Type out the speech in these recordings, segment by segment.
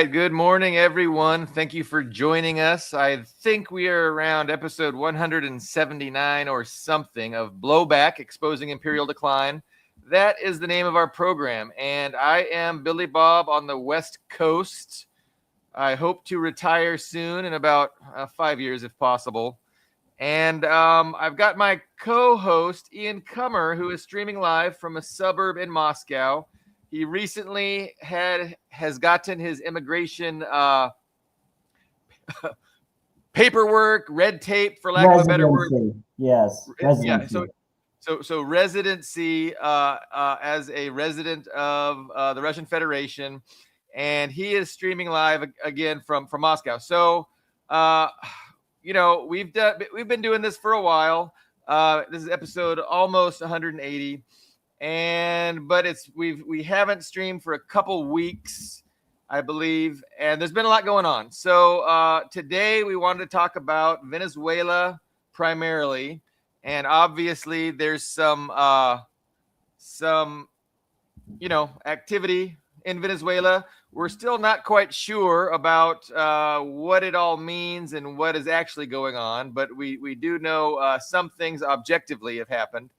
right. Good morning, everyone. Thank you for joining us. I think we are around episode 179 or something of Blowback, Exposing Imperial Decline. That is the name of our program. And I am Billy Bob on the West Coast. I hope to retire soon in about 5 years, if possible. And I've got my co-host, Ian Kummer, who is streaming live from a suburb in Moscow. He recently has gotten his immigration paperwork, red tape, for lack of a better word. Yes, residency. Yeah, so residency as a resident of the Russian Federation, and he is streaming live again from Moscow. So, we've been doing this for a while. This is episode almost 180. But we haven't streamed for a couple weeks, I believe, and there's been a lot going on. So today we wanted to talk about Venezuela primarily, and obviously there's some activity in Venezuela. We're still not quite sure about what it all means and what is actually going on, but we do know some things objectively have happened.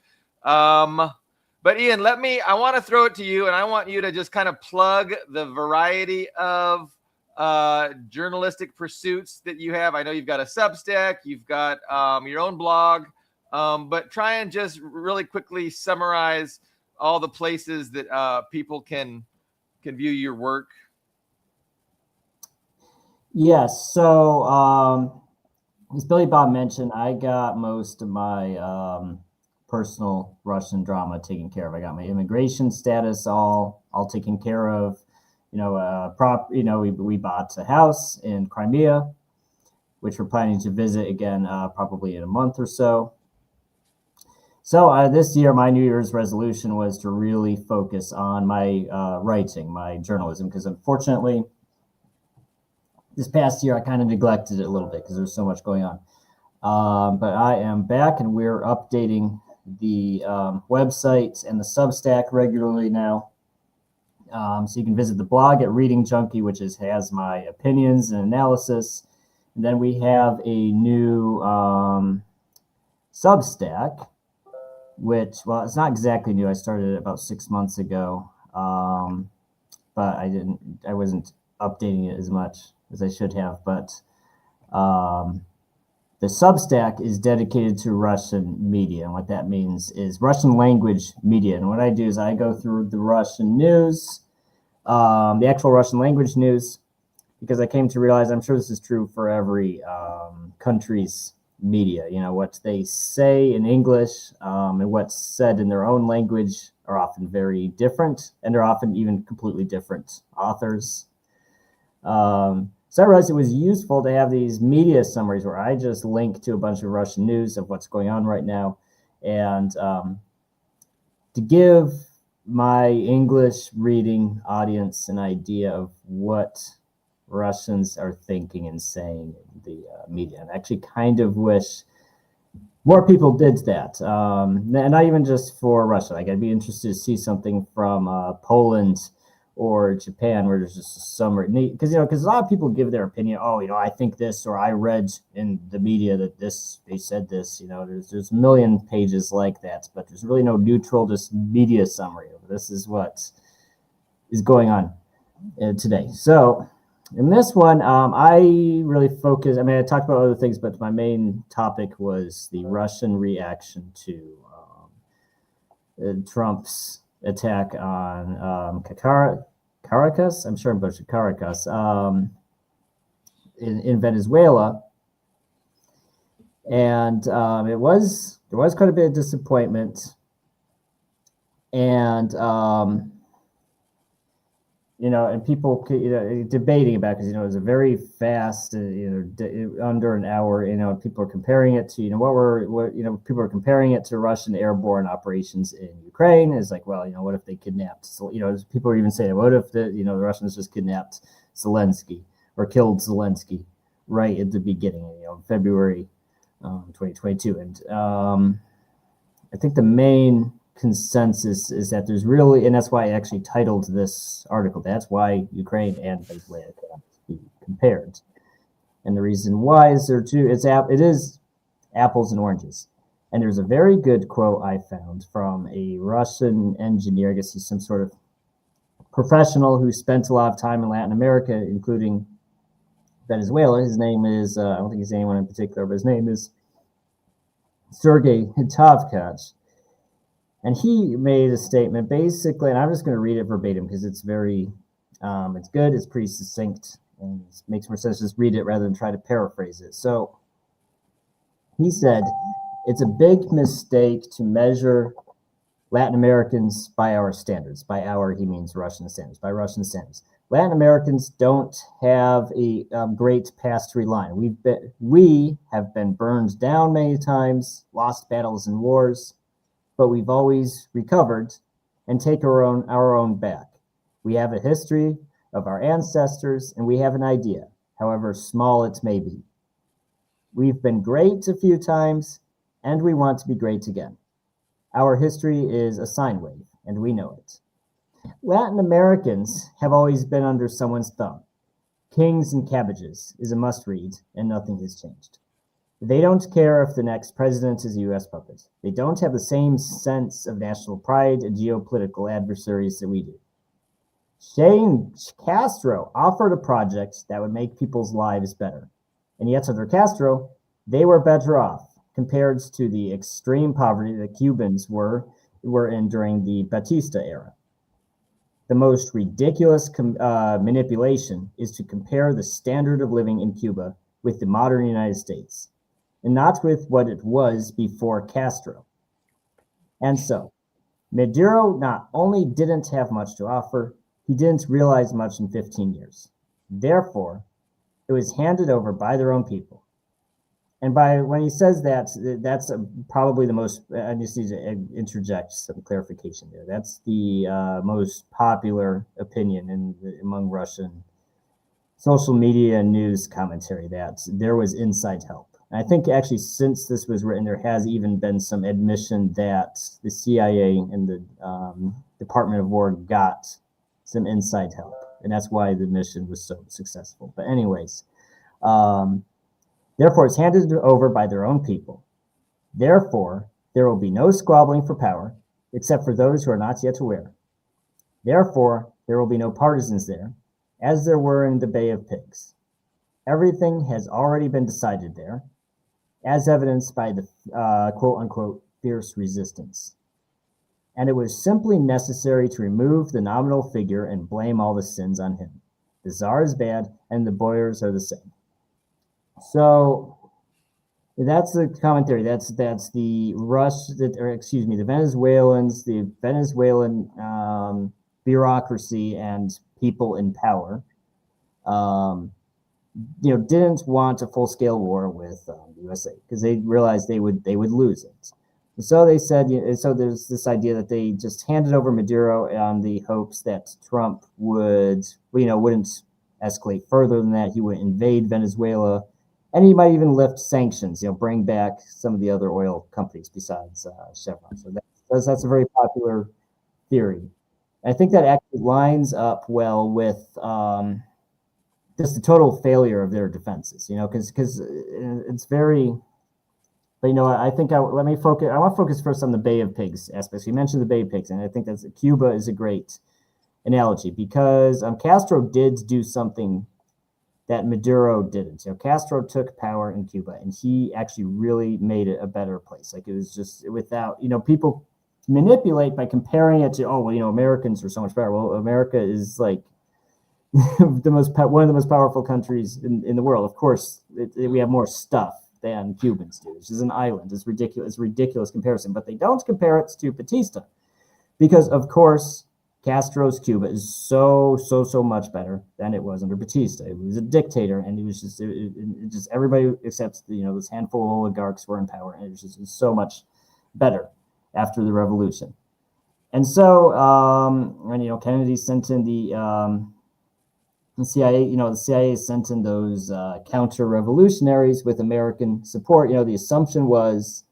But Ian, I want to throw it to you, and I want you to just kind of plug the variety of journalistic pursuits that you have. I know you've got a Substack, you've got your own blog, but try and just really quickly summarize all the places that people can view your work. Yes, so as Billy Bob mentioned, I got most of my personal Russian drama taken care of. I got my immigration status all taken care of. We bought a house in Crimea, which we're planning to visit again probably in a month or so. So this year, my New Year's resolution was to really focus on my writing, my journalism, because unfortunately, this past year I kind of neglected it a little bit because there's so much going on. But I am back, and we're updating the website and the Substack regularly now. So you can visit the blog at Reading Junkie, which has my opinions and analysis. And then we have a new Substack, which, well, it's not exactly new. I started it about 6 months ago, but I wasn't updating it as much as I should have. But the Substack is dedicated to Russian media, and what that means is Russian language media. And what I do is I go through the Russian news, the actual Russian language news, because I came to realize, I'm sure this is true for every country's media, what they say in English and what's said in their own language are often very different, and they're often even completely different authors. So I realized it was useful to have these media summaries where I just link to a bunch of Russian news of what's going on right now, and to give my English reading audience an idea of what Russians are thinking and saying in the media. And I actually kind of wish more people did that. And not even just for Russia. Like, I'd be interested to see something from Poland or Japan, where there's just a summary, because a lot of people give their opinion. I think this, or I read in the media that they said this. There's a million pages like that, but there's really no neutral, just media summary of this is what is going on today. So in this one, I really focus. I talked about other things, but my main topic was the Russian reaction to Trump's attack on Caracas. I'm sure I'm butchering Caracas in Venezuela, and there was quite a bit of disappointment, and and people debating about it, because it was a very fast, under an hour. People are comparing it to people are comparing it to Russian airborne operations in Ukraine. It's like, well, what if they kidnapped? So, people are even saying, what if the Russians just kidnapped Zelensky or killed Zelensky right at the beginning, February 2022, and I think the main consensus is that there's really, and that's why I actually titled this article, that's why Ukraine and Venezuela cannot be compared. And the reason why is it is apples and oranges. And there's a very good quote I found from a Russian engineer. I guess he's some sort of professional who spent a lot of time in Latin America, including Venezuela. His name is, I don't think he's anyone in particular, but his name is Sergei Hitovkach. And he made a statement basically, and I'm just going to read it verbatim because it's very, it's good, it's pretty succinct, and it makes more sense to just read it rather than try to paraphrase it. So he said, it's a big mistake to measure Latin Americans by our standards. By our, he means Russian standards, by Russian standards. Latin Americans don't have a great past to rely on. We have been burned down many times, lost battles and wars, but we've always recovered and take our own back. We have a history of our ancestors, and we have an idea, however small it may be. We've been great a few times, and we want to be great again. Our history is a sine wave, and we know it. Latin Americans have always been under someone's thumb. Kings and Cabbages is a must-read, and nothing has changed. They don't care if the next president is a U.S. puppet. They don't have the same sense of national pride and geopolitical adversaries that we do. Shane Castro offered a project that would make people's lives better. And yet under Castro, they were better off compared to the extreme poverty that Cubans were in during the Batista era. The most ridiculous manipulation is to compare the standard of living in Cuba with the modern United States, and not with what it was before Castro. And so, Maduro not only didn't have much to offer, he didn't realize much in 15 years. Therefore, it was handed over by their own people. And when he says that, that's probably the most, I just need to interject some clarification there. That's the most popular opinion among Russian social media and news commentary, that there was inside help. And I think actually since this was written, there has even been some admission that the CIA and the Department of War got some inside help. And that's why the mission was so successful. But anyways, therefore, it's handed over by their own people. Therefore, there will be no squabbling for power, except for those who are not yet aware. Therefore, there will be no partisans there, as there were in the Bay of Pigs. Everything has already been decided there, as evidenced by the quote-unquote fierce resistance. And it was simply necessary to remove the nominal figure and blame all the sins on him. The Tsar is bad, and the boyars are the same. So that's the commentary. That's the the Venezuelans, the Venezuelan bureaucracy and people in power, didn't want a full-scale war with the USA because they realized they would lose it. And so they said, so there's this idea that they just handed over Maduro on the hopes that Trump wouldn't escalate further than that. He would invade Venezuela. And he might even lift sanctions, bring back some of the other oil companies besides Chevron. So that's a very popular theory. I think that actually lines up well with just the total failure of their defenses, because it's very. But I think I want to focus first on the Bay of Pigs aspects. You mentioned the Bay of Pigs, and I think Cuba is a great analogy because Castro did do something that Maduro didn't. Castro took power in Cuba, and he actually really made it a better place. Like it was just without, people manipulate by comparing it to, Americans are so much better. Well, America is like one of the most powerful countries in the world. Of course, we have more stuff than Cubans do, which is an island. It's ridiculous comparison, but they don't compare it to Batista because, of course, Castro's Cuba is so much better than it was under Batista. It was a dictator, and it was just everybody except this handful of oligarchs were in power, and it was so much better after the revolution. And so, Kennedy sent in the CIA. The CIA sent in those counter-revolutionaries with American support. The assumption was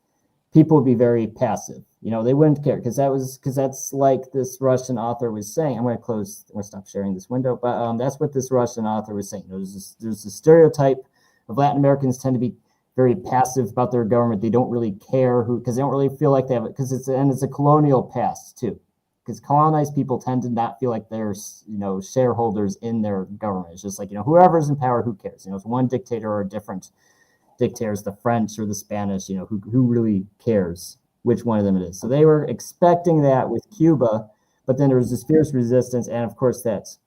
people would be very passive. They wouldn't care because that's like this Russian author was saying. I'm going to stop sharing this window, but that's what this Russian author was saying. There's a stereotype of Latin Americans tend to be very passive about their government. They don't really care because they don't really feel like they have it, because it's a colonial past too. Because colonized people tend to not feel like they're, shareholders in their government. It's just like, whoever's in power, who cares? It's one dictator or different dictators, the French or the Spanish, who really cares which one of them it is. So they were expecting that with Cuba, but then there was this fierce resistance. And of course, that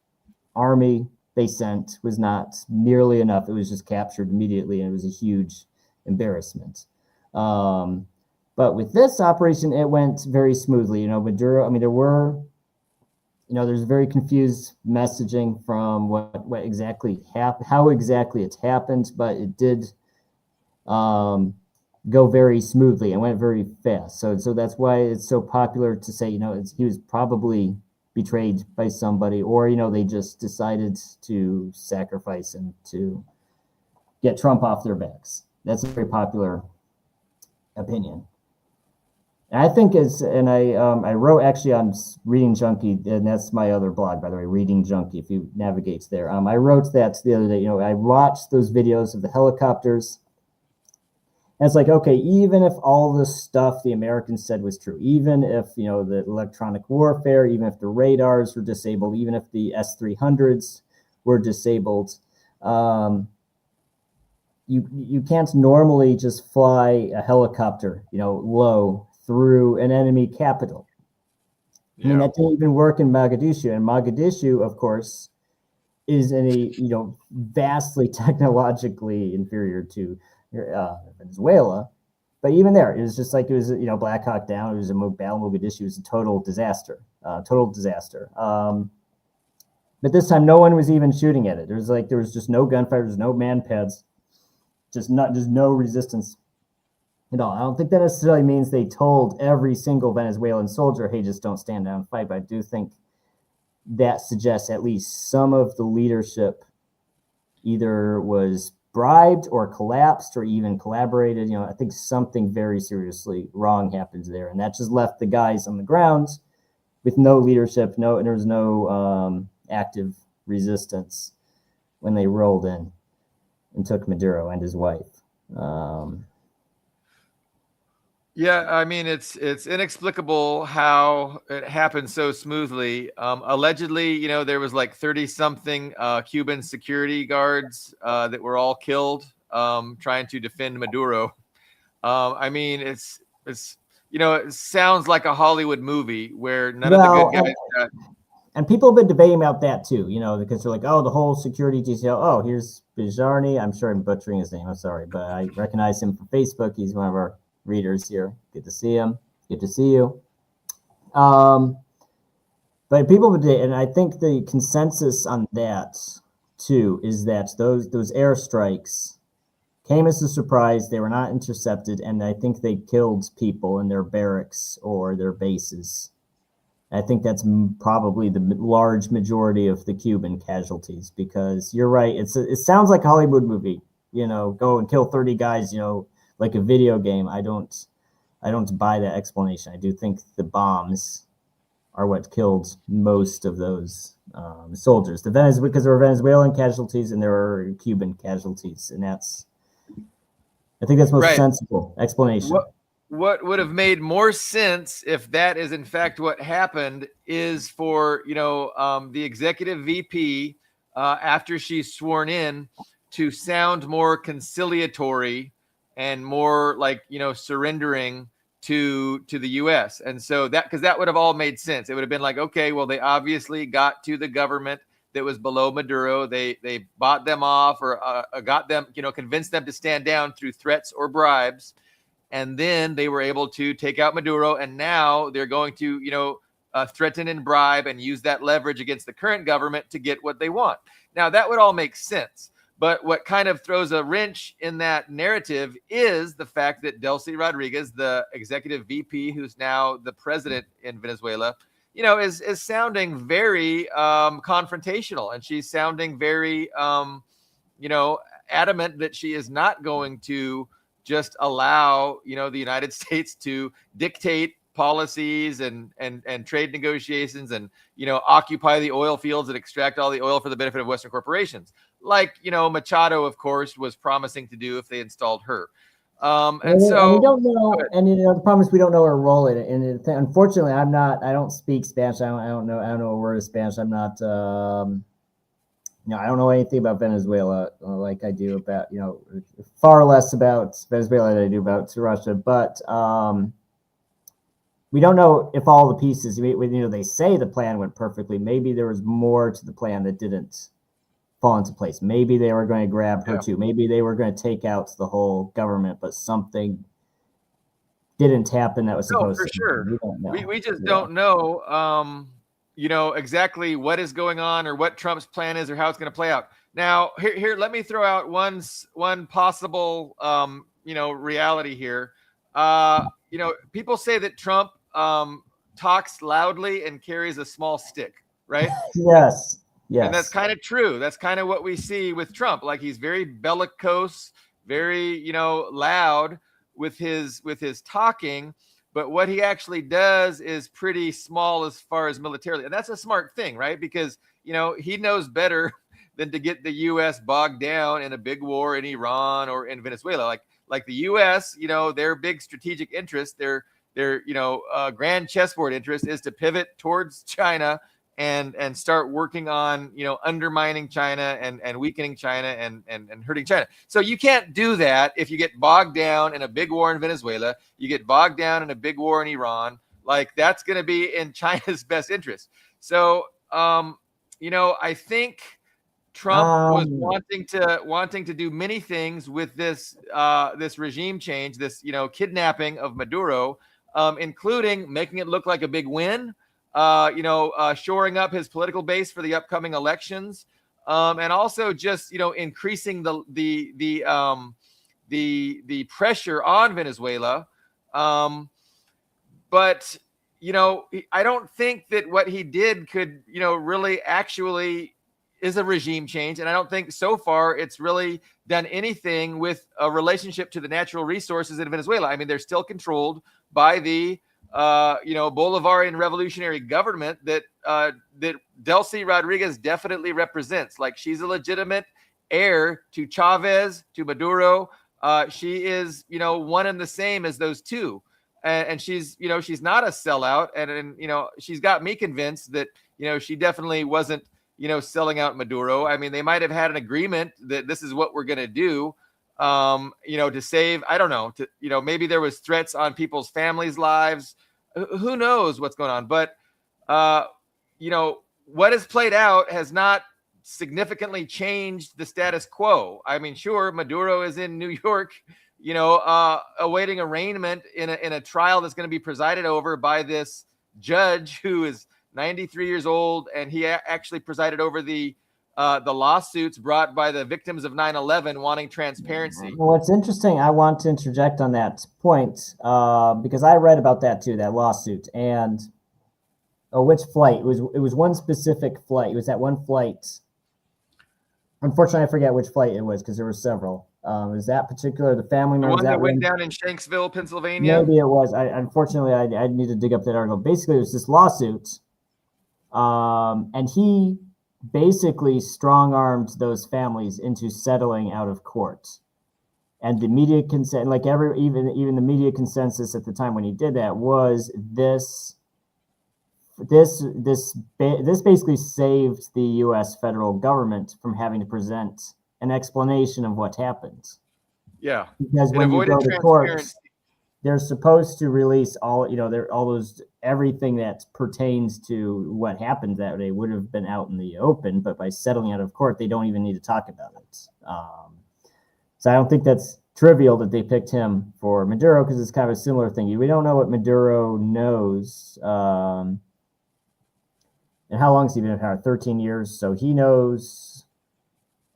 army they sent was not nearly enough. It was just captured immediately, and it was a huge embarrassment. But with this operation, it went very smoothly. Maduro, there's very confused messaging from what exactly happened, how exactly it's happened, but it did go very smoothly and went very fast. So that's why it's so popular to say, he was probably betrayed by somebody, or, they just decided to sacrifice him to get Trump off their backs. That's a very popular opinion. And I think I wrote actually on Reading Junkie, and that's my other blog, by the way, Reading Junkie, if you navigate there. I wrote that the other day. I watched those videos of the helicopters. And it's like, okay, even if all the stuff the Americans said was true, even if, the electronic warfare, even if the radars were disabled, even if the S-300s were disabled, you can't normally just fly a helicopter, low through an enemy capital. Yeah. That didn't even work in Mogadishu. And Mogadishu, of course, is vastly technologically inferior to Venezuela. But even there, it was just like, it was, Black Hawk Down. It was a battle. Mogadishu was a total disaster. But this time, no one was even shooting at it. There was just no gunfire. There was no man pads. Just no resistance at all. I don't think that necessarily means they told every single Venezuelan soldier, hey, just don't stand down and fight. But I do think that suggests at least some of the leadership either was bribed or collapsed or even collaborated. I think something very seriously wrong happens there. And that just left the guys on the ground with no leadership, and there was no active resistance when they rolled in and took Maduro and his wife. It's inexplicable how it happened so smoothly. Allegedly, there was like 30-something Cuban security guards that were all killed trying to defend Maduro. It sounds like a Hollywood movie where none of the good guys. And people have been debating about that too, because they're like, oh, the whole security detail. Oh, here's Bijarny. I'm sure I'm butchering his name. I'm sorry, but I recognize him from Facebook. He's one of our readers here. Good to see him. Good to see you. But people would, and I think the consensus on that too is that those airstrikes came as a surprise. They were not intercepted, and I think they killed people in their barracks or their bases. I think that's probably the large majority of the Cuban casualties, because you're right. It sounds like a Hollywood movie, go and kill 30 guys, like a video game. I don't buy that explanation. I do think the bombs are what killed most of those soldiers. Because there were Venezuelan casualties and there were Cuban casualties, and I think that's the most sensible explanation. What would have made more sense, if that is in fact what happened, is for the executive VP after she's sworn in to sound more conciliatory and more like surrendering to the U.S. And so because that would have all made sense. It would have been like, okay, well, they obviously got to the government that was below Maduro. They bought them off or got them, convinced them to stand down through threats or bribes. And then they were able to take out Maduro, and now they're going to, threaten and bribe and use that leverage against the current government to get what they want. Now, that would all make sense. But what kind of throws a wrench in that narrative is the fact that Delcy Rodriguez, the executive VP, who's now the president in Venezuela, is sounding very confrontational, and she's sounding very, adamant that she is not going to just allow, the United States to dictate policies and trade negotiations and, occupy the oil fields and extract all the oil for the benefit of Western corporations, like, Machado, of course, was promising to do if they installed her. And we don't know, and the problem is we don't know her role in it. And unfortunately, I don't speak Spanish. I don't know a word of Spanish. I'm not, I don't know anything about Venezuela like I do about, far less about Venezuela than I do about Russia. But we don't know if all the pieces, they say the plan went perfectly. Maybe there was more to the plan that didn't fall into place. Maybe they were going to grab her too. Maybe they were going to take out the whole government, but something didn't happen that was supposed to. Sure. We just don't know, exactly what is going on or what Trump's plan is or how it's going to play out. Now, here, let me throw out one possible, reality here. People say that Trump talks loudly and carries a small stick, right? Yes. And that's kind of true. That's kind of what we see with Trump. Like, he's very bellicose, very, loud with his talking, but what he actually does is pretty small as far as militarily. And that's a smart thing, right? Because, he knows better than to get the US bogged down in a big war in Iran or in Venezuela. Like the US, their big strategic interest, their grand chessboard interest is to pivot towards China and start working on, undermining China and weakening China and hurting China. So you can't do that if you get bogged down in a big war in Venezuela, you get bogged down in a big war in Iran. Like, that's going to be in China's best interest. So, I think Trump was wanting to do many things with this regime change, this, kidnapping of Maduro, including making it look like a big win, shoring up his political base for the upcoming elections, and also just, increasing the pressure on Venezuela. But, I don't think that what he did could, really actually is a regime change. And I don't think so far it's really done anything with a relationship to the natural resources in Venezuela. I mean, they're still controlled by the Bolivarian revolutionary government that Delcy Rodriguez definitely represents. Like, she's a legitimate heir to Chavez, to Maduro. She is, one and the same as those two. And she's, she's not a sellout. And she's got me convinced that, she definitely wasn't, selling out Maduro. I mean, they might have had an agreement that this is what we're going to do, to save, I don't know, maybe there was threats on people's families' lives. Who knows what's going on? But, what has played out has not significantly changed the status quo. I mean, sure, Maduro is in New York, awaiting arraignment in a trial that's going to be presided over by this judge who is 93 years old, and he actually presided over the lawsuits brought by the victims of 9/11 wanting transparency. What's interesting, I want to interject on that point, because I read about that too, that lawsuit. And which flight? It was one specific flight. It was that one flight. Unfortunately, I forget which flight it was because there were several. Is that particular the family member? The one that went down in Shanksville, Pennsylvania? Maybe it was. Unfortunately, I need to dig up that article. Basically, it was this lawsuit, and he basically strong-armed those families into settling out of court. And the media consent, like even the media consensus at the time when he did that, was this basically saved the U.S. federal government from having to present an explanation of what happened. Yeah, because when you go to court, they're supposed to release all those everything that pertains to what happened that day would have been out in the open, but by settling out of court, they don't even need to talk about it. So I don't think that's trivial that they picked him for Maduro, because it's kind of a similar thing. We don't know what Maduro knows. And how long has he been in power? 13 years. So he knows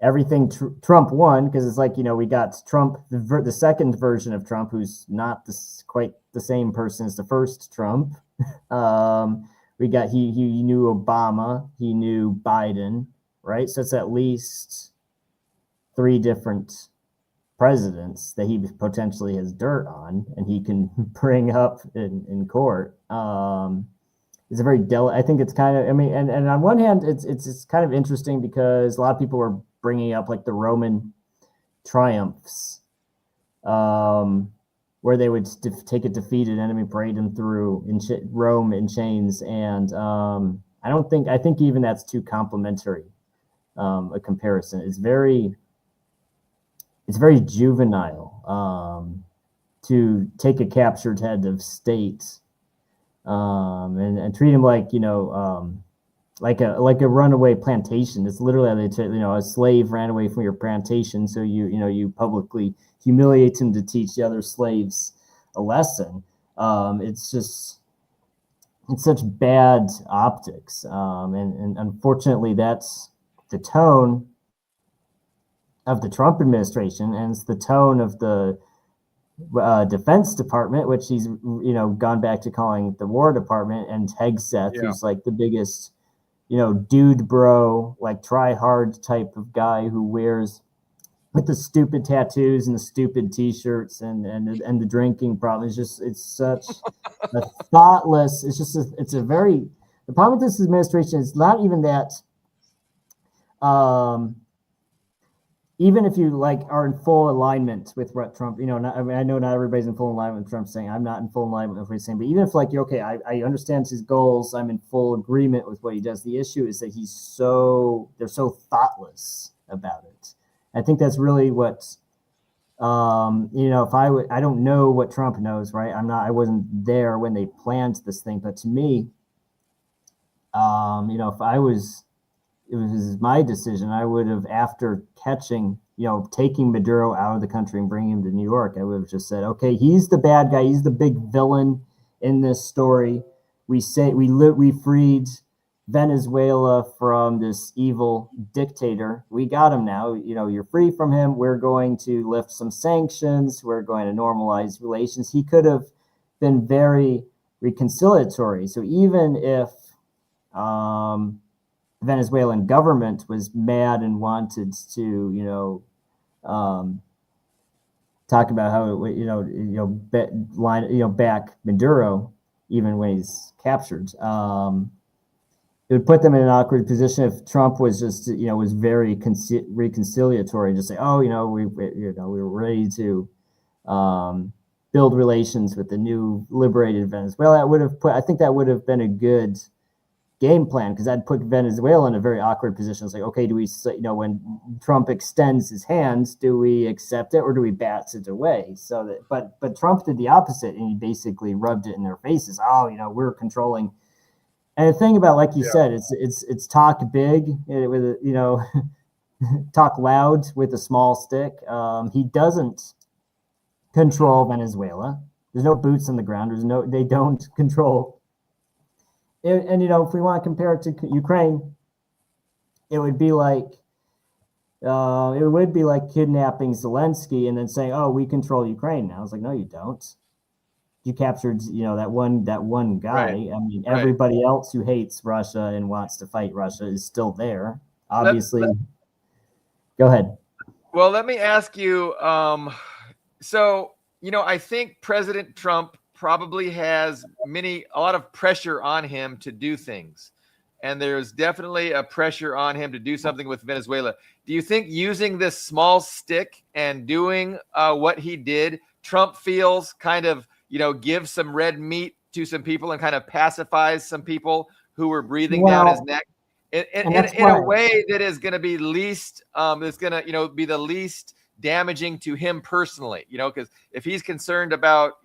everything Trump won, because it's like, we got Trump, the second version of Trump, who's not quite the same person as the first Trump. We got, he knew Obama, he knew Biden, right? So it's at least 3 different presidents that he potentially has dirt on and he can bring up in court. It's a very I think it's kind of, I mean, and on one hand, it's kind of interesting because a lot of people were bringing up like the Roman triumphs, where they would take a defeated enemy, parade them through Rome in chains. And I think even that's too complimentary a comparison. It's very juvenile to take a captured head of state and treat him like, like a runaway plantation. It's literally how they a slave ran away from your plantation, so you publicly humiliate him to teach the other slaves a lesson. It's such bad optics, and unfortunately that's the tone of the Trump administration, and it's the tone of the Defense Department, which he's gone back to calling the War Department, and Hegseth, who's like the biggest dude bro, like try hard type of guy who wears with the stupid tattoos and the stupid t-shirts and the drinking problem. It's such a thoughtless. The problem with this administration is not even that. Even if you are in full alignment with what Trump, I know not everybody's in full alignment with Trump saying. I'm not in full alignment with what he's saying, but even if I understand his goals, I'm in full agreement with what he does. The issue is that they're so thoughtless about it. I think that's really what, I don't know what Trump knows, right? I wasn't there when they planned this thing, but to me, it was my decision, I would have, after taking Maduro out of the country and bringing him to New York, I would have just said, okay, he's the bad guy. He's the big villain in this story. We freed Venezuela from this evil dictator. We got him now. You're free from him. We're going to lift some sanctions. We're going to normalize relations. He could have been very reconciliatory. So even if, Venezuelan government was mad and wanted to, talk about how back Maduro even when he's captured. It would put them in an awkward position if Trump was just was very reconciliatory and just say, oh, we were ready to build relations with the new liberated Venezuela. I think that would have been a good game plan, because I'd put Venezuela in a very awkward position. It's like, okay, do we, when Trump extends his hands, do we accept it or do we bat it away? So that, but Trump did the opposite, and he basically rubbed it in their faces. Oh, we're controlling. And the thing about, like you said, it's talk big with talk loud with a small stick. He doesn't control Venezuela. There's no boots on the ground. They don't control. And if we want to compare it to Ukraine, it would be like kidnapping Zelensky and then saying, "Oh, we control Ukraine now." I was like, "No, you don't. You captured, that one guy. Right. I mean, everybody else who hates Russia and wants to fight Russia is still there. Obviously." Go ahead. Well, let me ask you. So I think President Trump probably has a lot of pressure on him to do things. And there's definitely a pressure on him to do something with Venezuela. Do you think using this small stick and doing what he did, Trump feels kind of, gives some red meat to some people and kind of pacifies some people who were breathing down his neck in a way that is going to be least, is going to, be the least damaging to him personally, because if he's concerned about,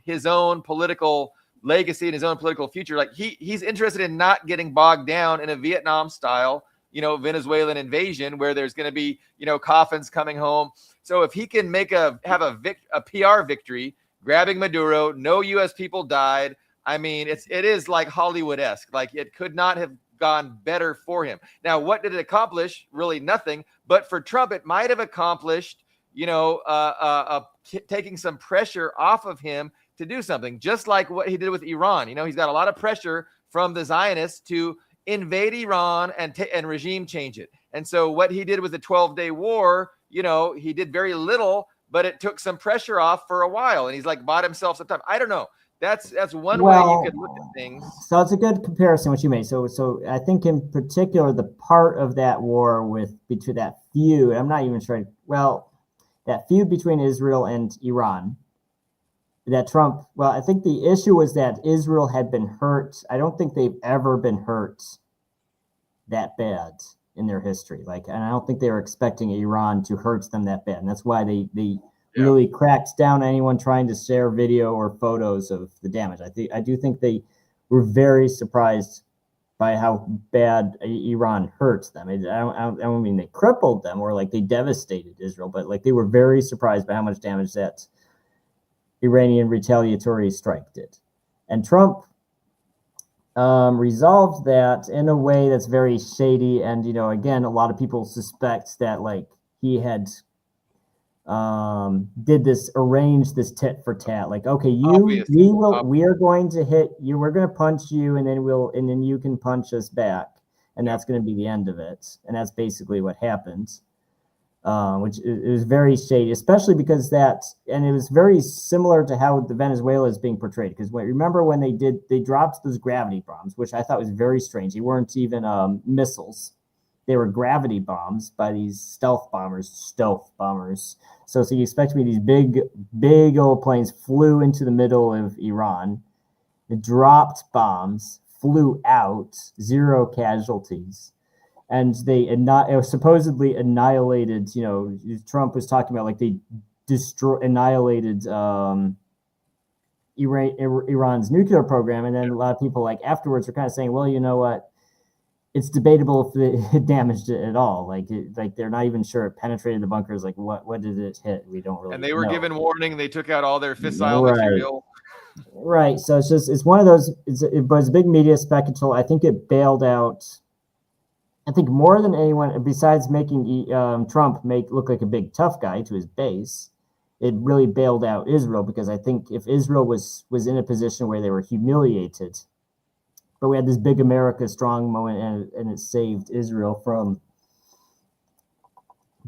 his own political legacy and his own political future, like he's interested in not getting bogged down in a Vietnam style, Venezuelan invasion where there's going to be, coffins coming home. So if he can have a PR victory, grabbing Maduro, no U.S. people died. I mean, it is like Hollywood-esque. Like, it could not have gone better for him. Now, what did it accomplish? Really nothing. But for Trump, it might have accomplished, taking some pressure off of him to do something, just like what he did with Iran. He's got a lot of pressure from the Zionists to invade Iran and regime change it. And so what he did with the 12-day war, he did very little, but it took some pressure off for a while, and he's like bought himself some time. I don't know. That's one way you could look at things. So it's a good comparison what you made. So I think in particular the part of that war between that feud, I'm not even sure. Well, that feud between Israel and Iran, that Trump. Well, I think the issue was that Israel had been hurt. I don't think they've ever been hurt that bad in their history. And I don't think they were expecting Iran to hurt them that bad, and that's why they really cracked down on anyone trying to share video or photos of the damage. I do think they were very surprised by how bad Iran hurt them. I don't mean they crippled them or they devastated Israel, but they were very surprised by how much damage that Iranian retaliatory strike did. And Trump resolved that in a way that's very shady. And, again, a lot of people suspect that he had arranged this tit for tat. Okay, we are going to hit you, we're going to punch you, and then you can punch us back, and that's going to be the end of it. And that's basically what happened, which is very shady, especially because and it was very similar to how the Venezuela is being portrayed. Because remember when they dropped those gravity bombs, which I thought was very strange. They weren't even missiles. They were gravity bombs by these stealth bombers. So you expect me these big old planes flew into the middle of Iran, dropped bombs, flew out, 0 casualties, and they supposedly annihilated. Trump was talking about they annihilated Iran's nuclear program, and then a lot of people afterwards are kind of saying, well, you know what? It's debatable if it damaged it at all. They're not even sure it penetrated the bunkers. What did it hit? We don't really. And they were given warning. They took out all their fissile material. Right. So it's one of those. It was a big media spectacle. I think it bailed out. I think more than anyone, besides making Trump look like a big tough guy to his base, it really bailed out Israel, because I think if Israel was in a position where they were humiliated. But we had this big America strong moment, and it saved Israel from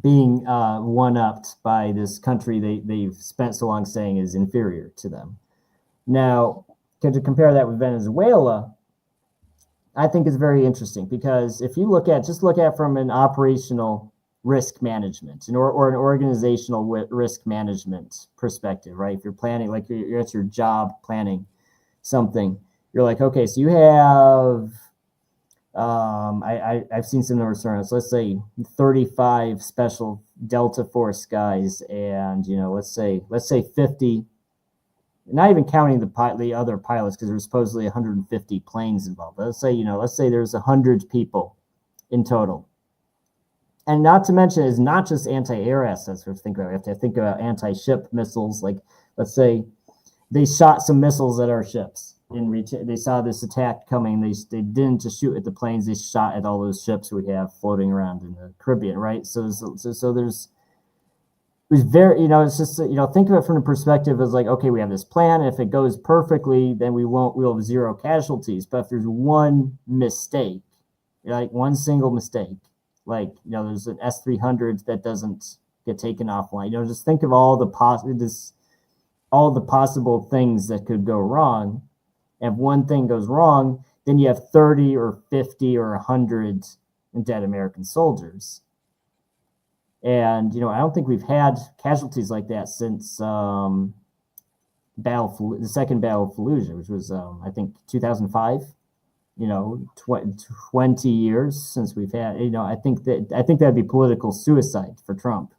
being one-upped by this country they've spent so long saying is inferior to them. Now, to compare that with Venezuela, I think is very interesting, because if you look at from an operational risk management or an organizational risk management perspective, right? If you're planning, you're at your job planning something, you're okay, so you have, I've seen some numbers around. So let's say 35 special Delta Force guys, and let's say 50, not even counting the other pilots, because there's supposedly 150 planes involved. Let's say there's 100 people in total, and not to mention it's not just anti-air assets. We have to think about anti-ship missiles. Let's say they shot some missiles at our ships. They saw this attack coming. They didn't just shoot at the planes. They shot at all those ships we have floating around in the Caribbean, right? So there's, it was very, it's just, think of it from the perspective as okay, we have this plan. If it goes perfectly, then we'll have 0 casualties. But if there's one mistake, one single mistake, there's an S-300 that doesn't get taken offline. Just think of all the possible things that could go wrong. If one thing goes wrong, then you have 30 or 50 or 100 dead American soldiers. And, I don't think we've had casualties like that since the second Battle of Fallujah, which was, I think, 2005. 20 years since we've had, I think that'd be political suicide for Trump.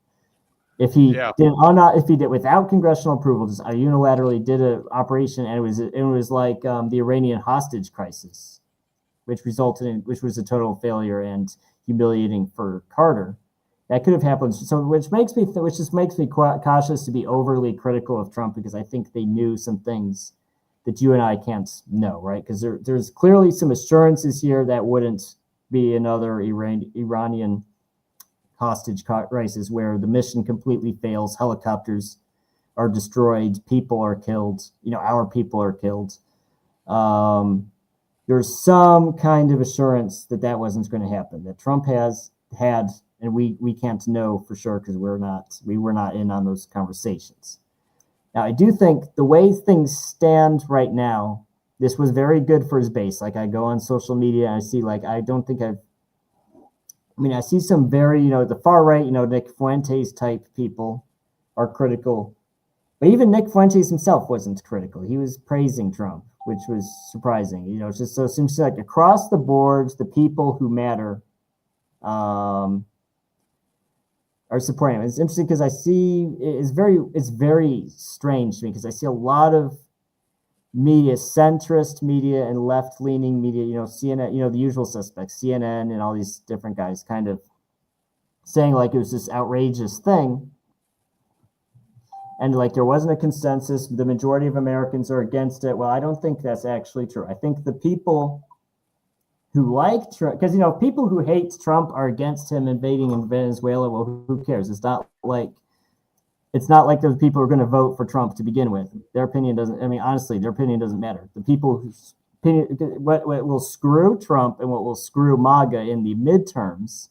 If he did without congressional approval, just unilaterally did an operation, and it was like the Iranian hostage crisis, which was a total failure and humiliating for Carter. That could have happened. So, which just makes me cautious to be overly critical of Trump, because I think they knew some things that you and I can't know, right? Because there's clearly some assurances here that wouldn't be another Iranian hostage crisis where the mission completely fails, helicopters are destroyed, people are killed, our people are killed. There's some kind of assurance that wasn't going to happen, that Trump has had and we can't know for sure because we were not in on those conversations. Now, I do think the way things stand right now, this was very good for his base. Like, I go on social media and I see, like, I see some very, the far right, Nick Fuentes type people are critical. But even Nick Fuentes himself wasn't critical. He was praising Trump, which was surprising. It's just so it seems like across the boards, the people who matter are supporting him. It's interesting because I see it's very strange to me because I see a lot of media, centrist media and left-leaning media, CNN, the usual suspects, CNN and all these different guys kind of saying like it was this outrageous thing. And like there wasn't a consensus, the majority of Americans are against it. Well, I don't think that's actually true. I think the people who like Trump, because people who hate Trump are against him invading in Venezuela. Well, who cares? It's not like those people are going to vote for Trump to begin with. Their opinion doesn't. I mean, honestly, their opinion doesn't matter. The people whose opinion, what will screw Trump and what will screw MAGA in the midterms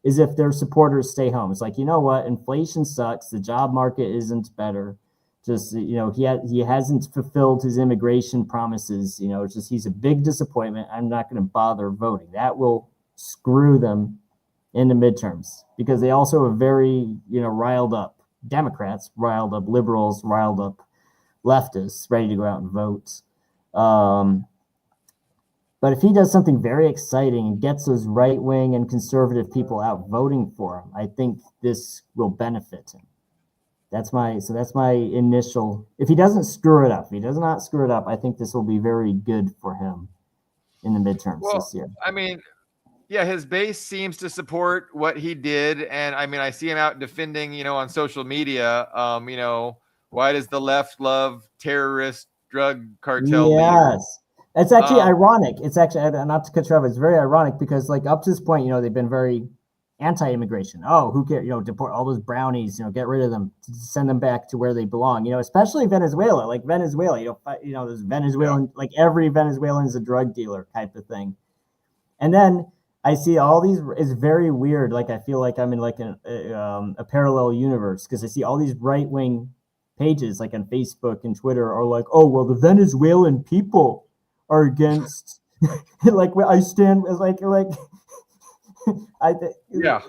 is if their supporters stay home. It's like, you know what? Inflation sucks. The job market isn't better. Just, he hasn't fulfilled his immigration promises. It's just he's a big disappointment. I'm not going to bother voting. That will screw them in the midterms because they also are very, riled up Democrats, riled up liberals, riled up leftists, ready to go out and vote. But if he does something very exciting and gets those right-wing and conservative people out voting for him, I think this will benefit him. That's my initial. If he doesn't screw it up, I think this will be very good for him in the midterms this year. I mean, yeah, his base seems to support what he did, and I mean, I see him out defending, on social media. Why does the left love terrorist drug cartel leaders? It's actually ironic. It's actually, not to cut you off, it's very ironic because, like, up to this point, they've been very anti-immigration. Oh, who cares? Deport all those brownies, get rid of them, send them back to where they belong, especially Venezuela. Like Venezuela, there's Venezuelan, like every Venezuelan is a drug dealer type of thing. And then I see all these, it's very weird. Like, I feel like I'm in like a parallel universe because I see all these right-wing pages like on Facebook and Twitter are like, oh, well, the Venezuelan people are against, like, I stand as like, yeah.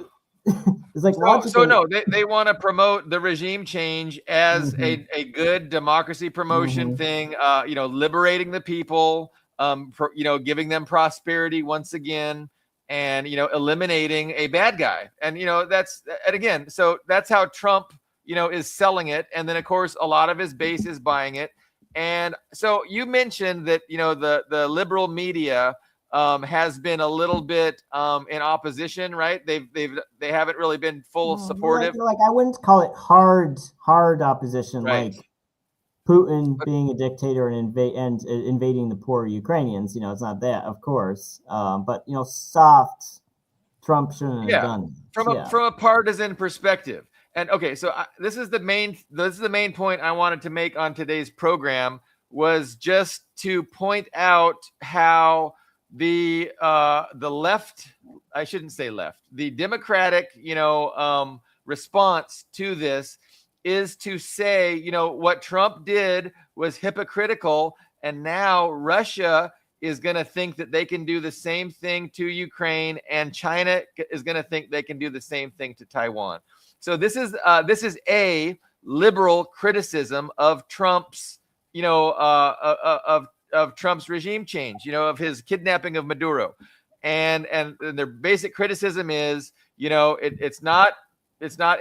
It's like so no, they want to promote the regime change as a good democracy promotion thing, liberating the people, giving them prosperity once again, and eliminating a bad guy. And so that's how Trump is selling it. And then of course a lot of his base is buying it. And so you mentioned that the liberal media has been a little bit in opposition, right? They haven't really been full supportive. Like I wouldn't call it hard opposition, right. Like Putin being a dictator and invading the poor Ukrainians. It's not that, of course, but soft. Trump shouldn't have done it. From a partisan perspective. And okay, so this is the main point I wanted to make on today's program, was just to point out how the left, I shouldn't say left, the Democratic, response to this is to say, what Trump did was hypocritical, and now Russia is going to think that they can do the same thing to Ukraine, and China is going to think they can do the same thing to Taiwan. So this is a liberal criticism of Trump's, of Trump's regime change, of his kidnapping of Maduro, and their basic criticism is, it's not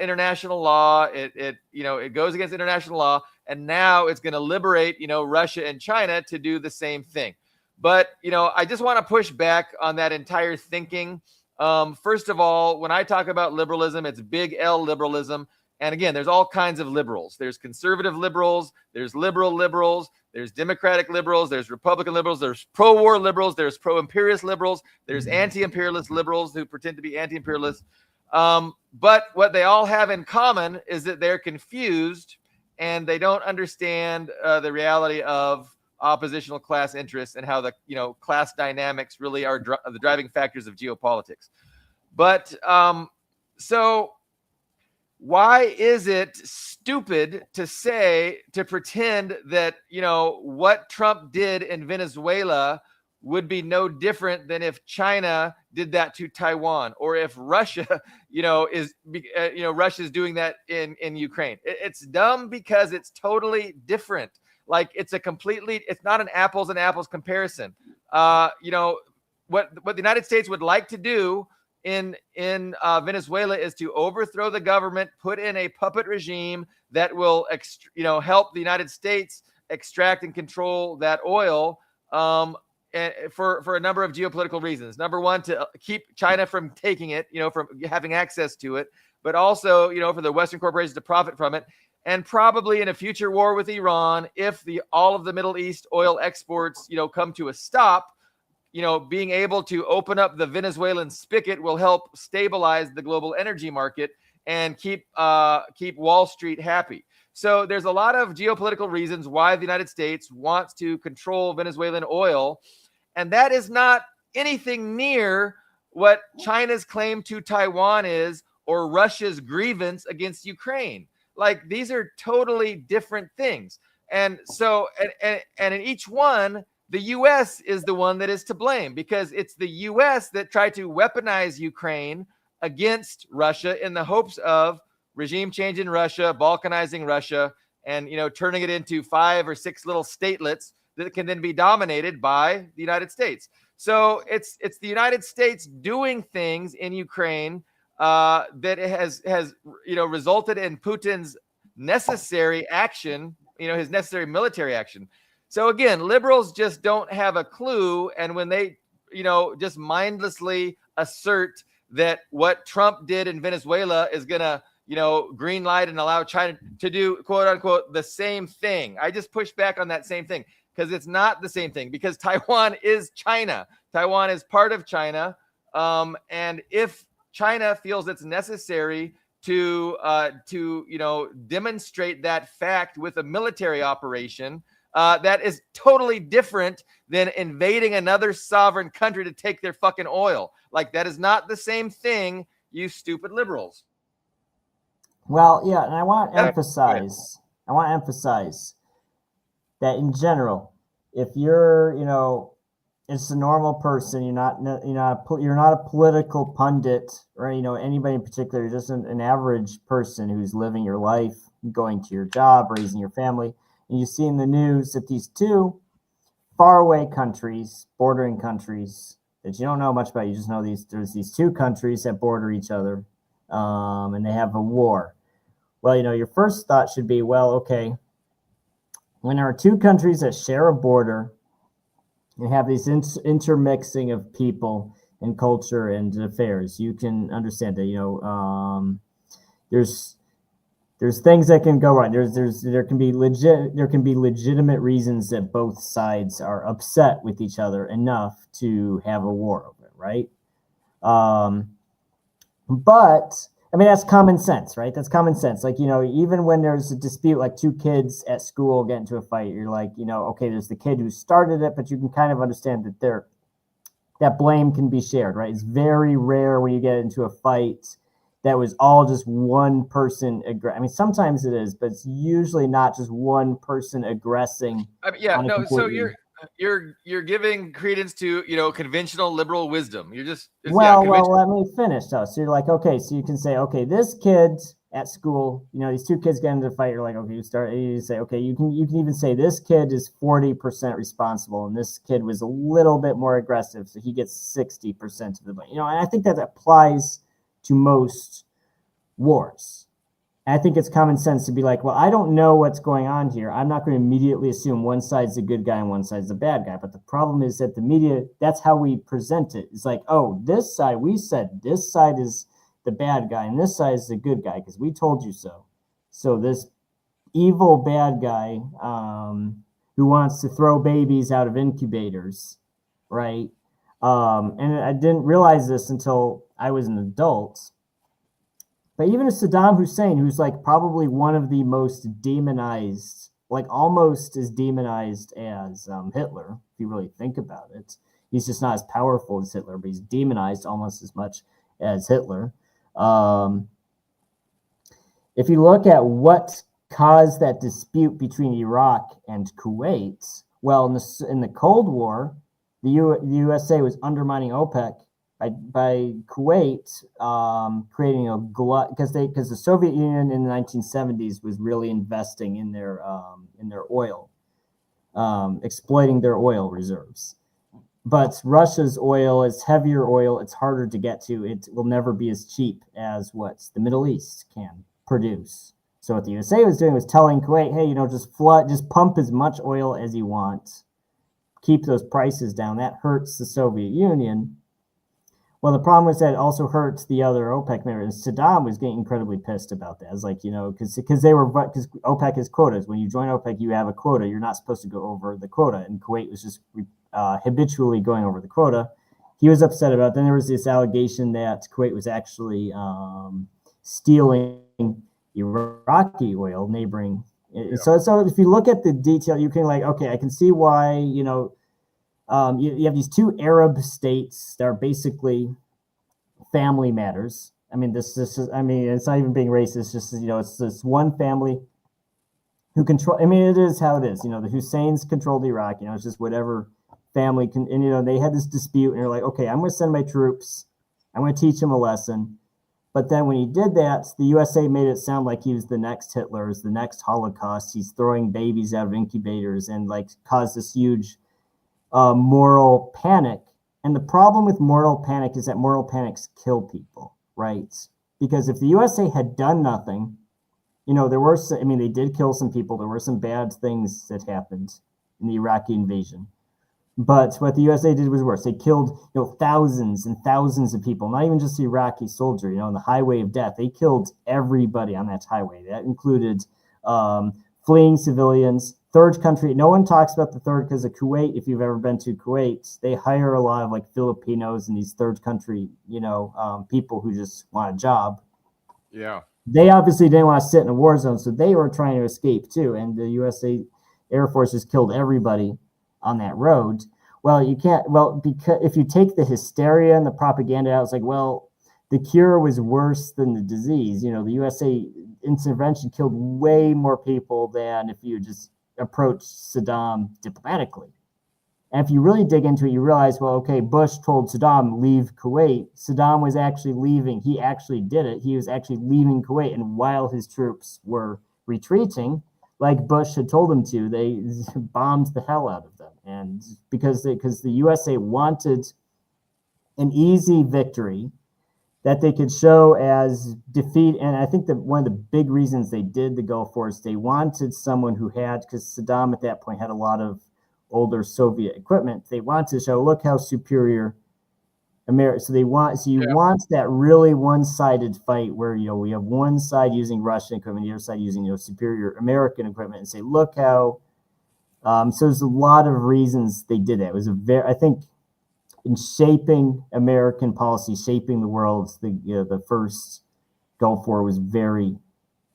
international law. It goes against international law, and now it's going to liberate, Russia and China to do the same thing. But I just want to push back on that entire thinking. First of all, when I talk about liberalism, it's big L liberalism. And again, there's all kinds of liberals. There's conservative liberals, there's liberal liberals, there's democratic liberals, there's Republican liberals, there's pro-war liberals, there's pro-imperialist liberals, there's anti-imperialist liberals who pretend to be anti-imperialist. But what they all have in common is that they're confused and they don't understand the reality of oppositional class interests and how the class dynamics really are the driving factors of geopolitics. But So why is it stupid to pretend that, what Trump did in Venezuela would be no different than if China did that to Taiwan, or if Russia, Russia's doing that in Ukraine? It's dumb because it's totally different. Like, it's not an apples and apples comparison. What the United States would like to do in Venezuela is to overthrow the government, put in a puppet regime that will help the United States extract and control that oil, and for a number of geopolitical reasons. Number one, to keep China from taking it, from having access to it, but also, for the Western corporations to profit from it. And probably in a future war with Iran, if all of the Middle East oil exports, come to a stop, being able to open up the Venezuelan spigot will help stabilize the global energy market and keep Wall Street happy. So there's a lot of geopolitical reasons why the United States wants to control Venezuelan oil, and that is not anything near what China's claim to Taiwan is, or Russia's grievance against Ukraine. Like, these are totally different things. And so, and in each one, the U.S. is the one that is to blame, because it's the U.S. that tried to weaponize Ukraine against Russia in the hopes of regime change in Russia, balkanizing Russia, and turning it into 5 or 6 little statelets that can then be dominated by the United States. So it's the United States doing things in Ukraine that has resulted in Putin's necessary action, his necessary military action. So again, liberals just don't have a clue. And when they, just mindlessly assert that what Trump did in Venezuela is going to, green light and allow China to do, quote unquote, the same thing, I just push back on that same thing, because it's not the same thing, because Taiwan is China. Taiwan is part of China. And if China feels it's necessary to demonstrate that fact with a military operation, that is totally different than invading another sovereign country to take their fucking oil. Like, that is not the same thing, you stupid liberals. Well, yeah, and I want to emphasize that in general, if you're, it's a normal person, you're not a political pundit or anybody in particular. You're just an average person who's living your life, going to your job, raising your family. And you see in the news that these two faraway countries, bordering countries that you don't know much about, you just know there's these two countries that border each other, and they have a war. Well, your first thought should be, well, okay, when there are two countries that share a border and have these intermixing of people and culture and affairs, you can understand that, there's things that can go wrong. There can be legitimate reasons that both sides are upset with each other enough to have a war over it, right? But I mean, that's common sense, right? That's common sense. Like, even when there's a dispute, like two kids at school get into a fight, you're like, okay, there's the kid who started it, but you can kind of understand that blame can be shared, right? It's very rare when you get into a fight that was all just one person. I mean, sometimes it is, but it's usually not just one person aggressing. So you're giving credence to conventional liberal wisdom. Well, let me finish though. So you're like, okay, so you can say, okay, this kid at school, these two kids get into a fight. You're like, okay, you say, okay, you can even say this kid is 40% responsible, and this kid was a little bit more aggressive, so he gets 60% of the blame. And I think that applies to most wars. I think it's common sense to be like, well, I don't know what's going on here. I'm not going to immediately assume one side's the good guy and one side's the bad guy. But the problem is that the media, that's how we present it. It's like, oh, this side, we said this side is the bad guy and this side is the good guy because we told you so. So this evil bad guy who wants to throw babies out of incubators, right? And I didn't realize this until I was an adult. But even Saddam Hussein, who's like probably one of the most demonized, like almost as demonized as Hitler, if you really think about it. He's just not as powerful as Hitler, but he's demonized almost as much as Hitler. Um, if you look at what caused that dispute between Iraq and Kuwait, well, in the Cold War, the USA was undermining OPEC by Kuwait creating a glut because the Soviet Union in the 1970s was really investing in their oil, exploiting their oil reserves. But Russia's oil is heavier oil. It's harder to get to. It will never be as cheap as what the Middle East can produce. So what the USA was doing was telling Kuwait, hey, just pump as much oil as you want, keep those prices down. That hurts the Soviet Union. Well, the problem was that it also hurts the other OPEC members. Saddam was getting incredibly pissed about that. It's like, because OPEC has quotas. When you join OPEC, you have a quota. You're not supposed to go over the quota. And Kuwait was just habitually going over the quota. He was upset about it. Then there was this allegation that Kuwait was actually stealing Iraqi oil, neighboring. Yeah. So if you look at the detail, you can okay, I can see why, you have these two Arab states that are basically family matters. I mean, it's not even being racist. It's just, it's this one family who control. I mean, it is how it is. The Husseins controlled Iraq. It's just whatever family can. And they had this dispute, and they're like, okay, I'm going to send my troops. I'm going to teach them a lesson. But then when he did that, the USA made it sound like he was the next Hitler, the next Holocaust. He's throwing babies out of incubators and caused this huge moral panic. And the problem with moral panic is that moral panics kill people, right? Because if the USA had done nothing, they did kill some people. There were some bad things that happened in the Iraqi invasion. But what the USA did was worse. They killed, thousands and thousands of people, not even just the Iraqi soldier, on the highway of death. They killed everybody on that highway. That included fleeing civilians, third country. No one talks about the third because of Kuwait. If you've ever been to Kuwait, they hire a lot of Filipinos and these third country, people who just want a job. Yeah. They obviously didn't want to sit in a war zone, so they were trying to escape too. And the USA Air Force just killed everybody on that road. Well, you can't. Well, because if you take the hysteria and the propaganda out, it's like, well, the cure was worse than the disease. The USA intervention killed way more people than if you just approached Saddam diplomatically. And if you really dig into it, you realize, well, okay, Bush told Saddam, leave Kuwait. Saddam was actually leaving. He actually did it. He was actually leaving Kuwait. And while his troops were retreating, like Bush had told them to, they bombed the hell out of them. And because the USA wanted an easy victory that they could show as defeat. And I think that one of the big reasons they did the Gulf War is they wanted someone who had, because Saddam at that point had a lot of older Soviet equipment. They wanted to show, look how superior America. So you want that really one-sided fight where, we have one side using Russian equipment, the other side using, superior American equipment, and say, look how. So there's a lot of reasons they did it. It was I think, in shaping American policy, shaping the world, the first Gulf War was very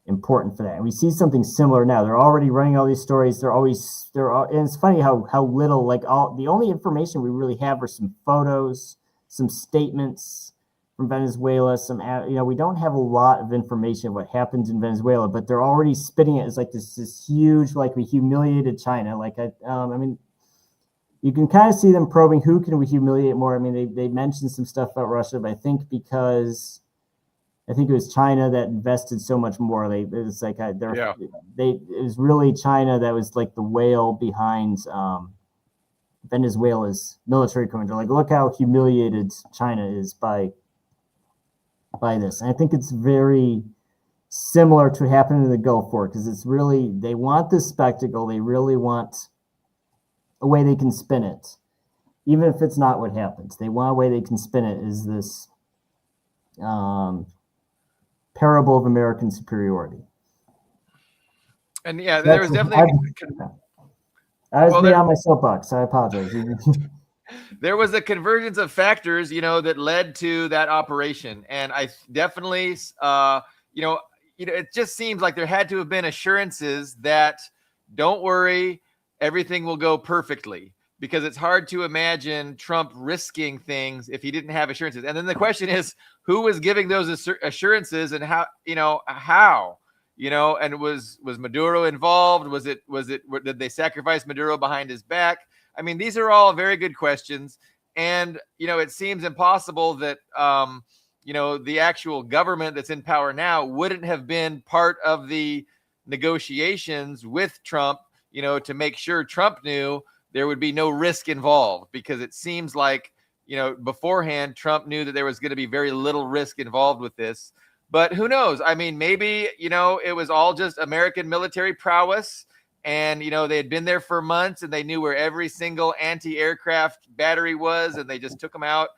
important for that. And we see something similar now. They're already running all these stories. And it's funny how little, the only information we really have are some photos, some statements from Venezuela, we don't have a lot of information of what happened in Venezuela, but they're already spitting it as this huge, we humiliated China. You can kind of see them probing who can we humiliate more. I mean, they mentioned some stuff about Russia, but I think because it was China that invested so much more. It was really China that was the whale behind Venezuela's military commander. Look how humiliated China is by this. And I think it's very similar to what happened in the Gulf War, because it's really, they want this spectacle. They really want a way they can spin it, even if it's not what happens. They want a way they can spin it is this parable of American superiority. And yeah, there was definitely. I was on my soapbox. I apologize. There was a convergence of factors, that led to that operation, and I definitely, it just seems like there had to have been assurances that, don't worry, everything will go perfectly. because it's hard to imagine Trump risking things if he didn't have assurances. And then the question is, who was giving those assurances, and how, and was Maduro involved? Did they sacrifice Maduro behind his back? I mean, these are all very good questions. And, it seems impossible that, the actual government that's in power now wouldn't have been part of the negotiations with Trump, to make sure Trump knew there would be no risk involved, because it seems like, beforehand, Trump knew that there was going to be very little risk involved with this. But who knows? I mean, maybe, it was all just American military prowess, and, they had been there for months and they knew where every single anti-aircraft battery was, and they just took them out.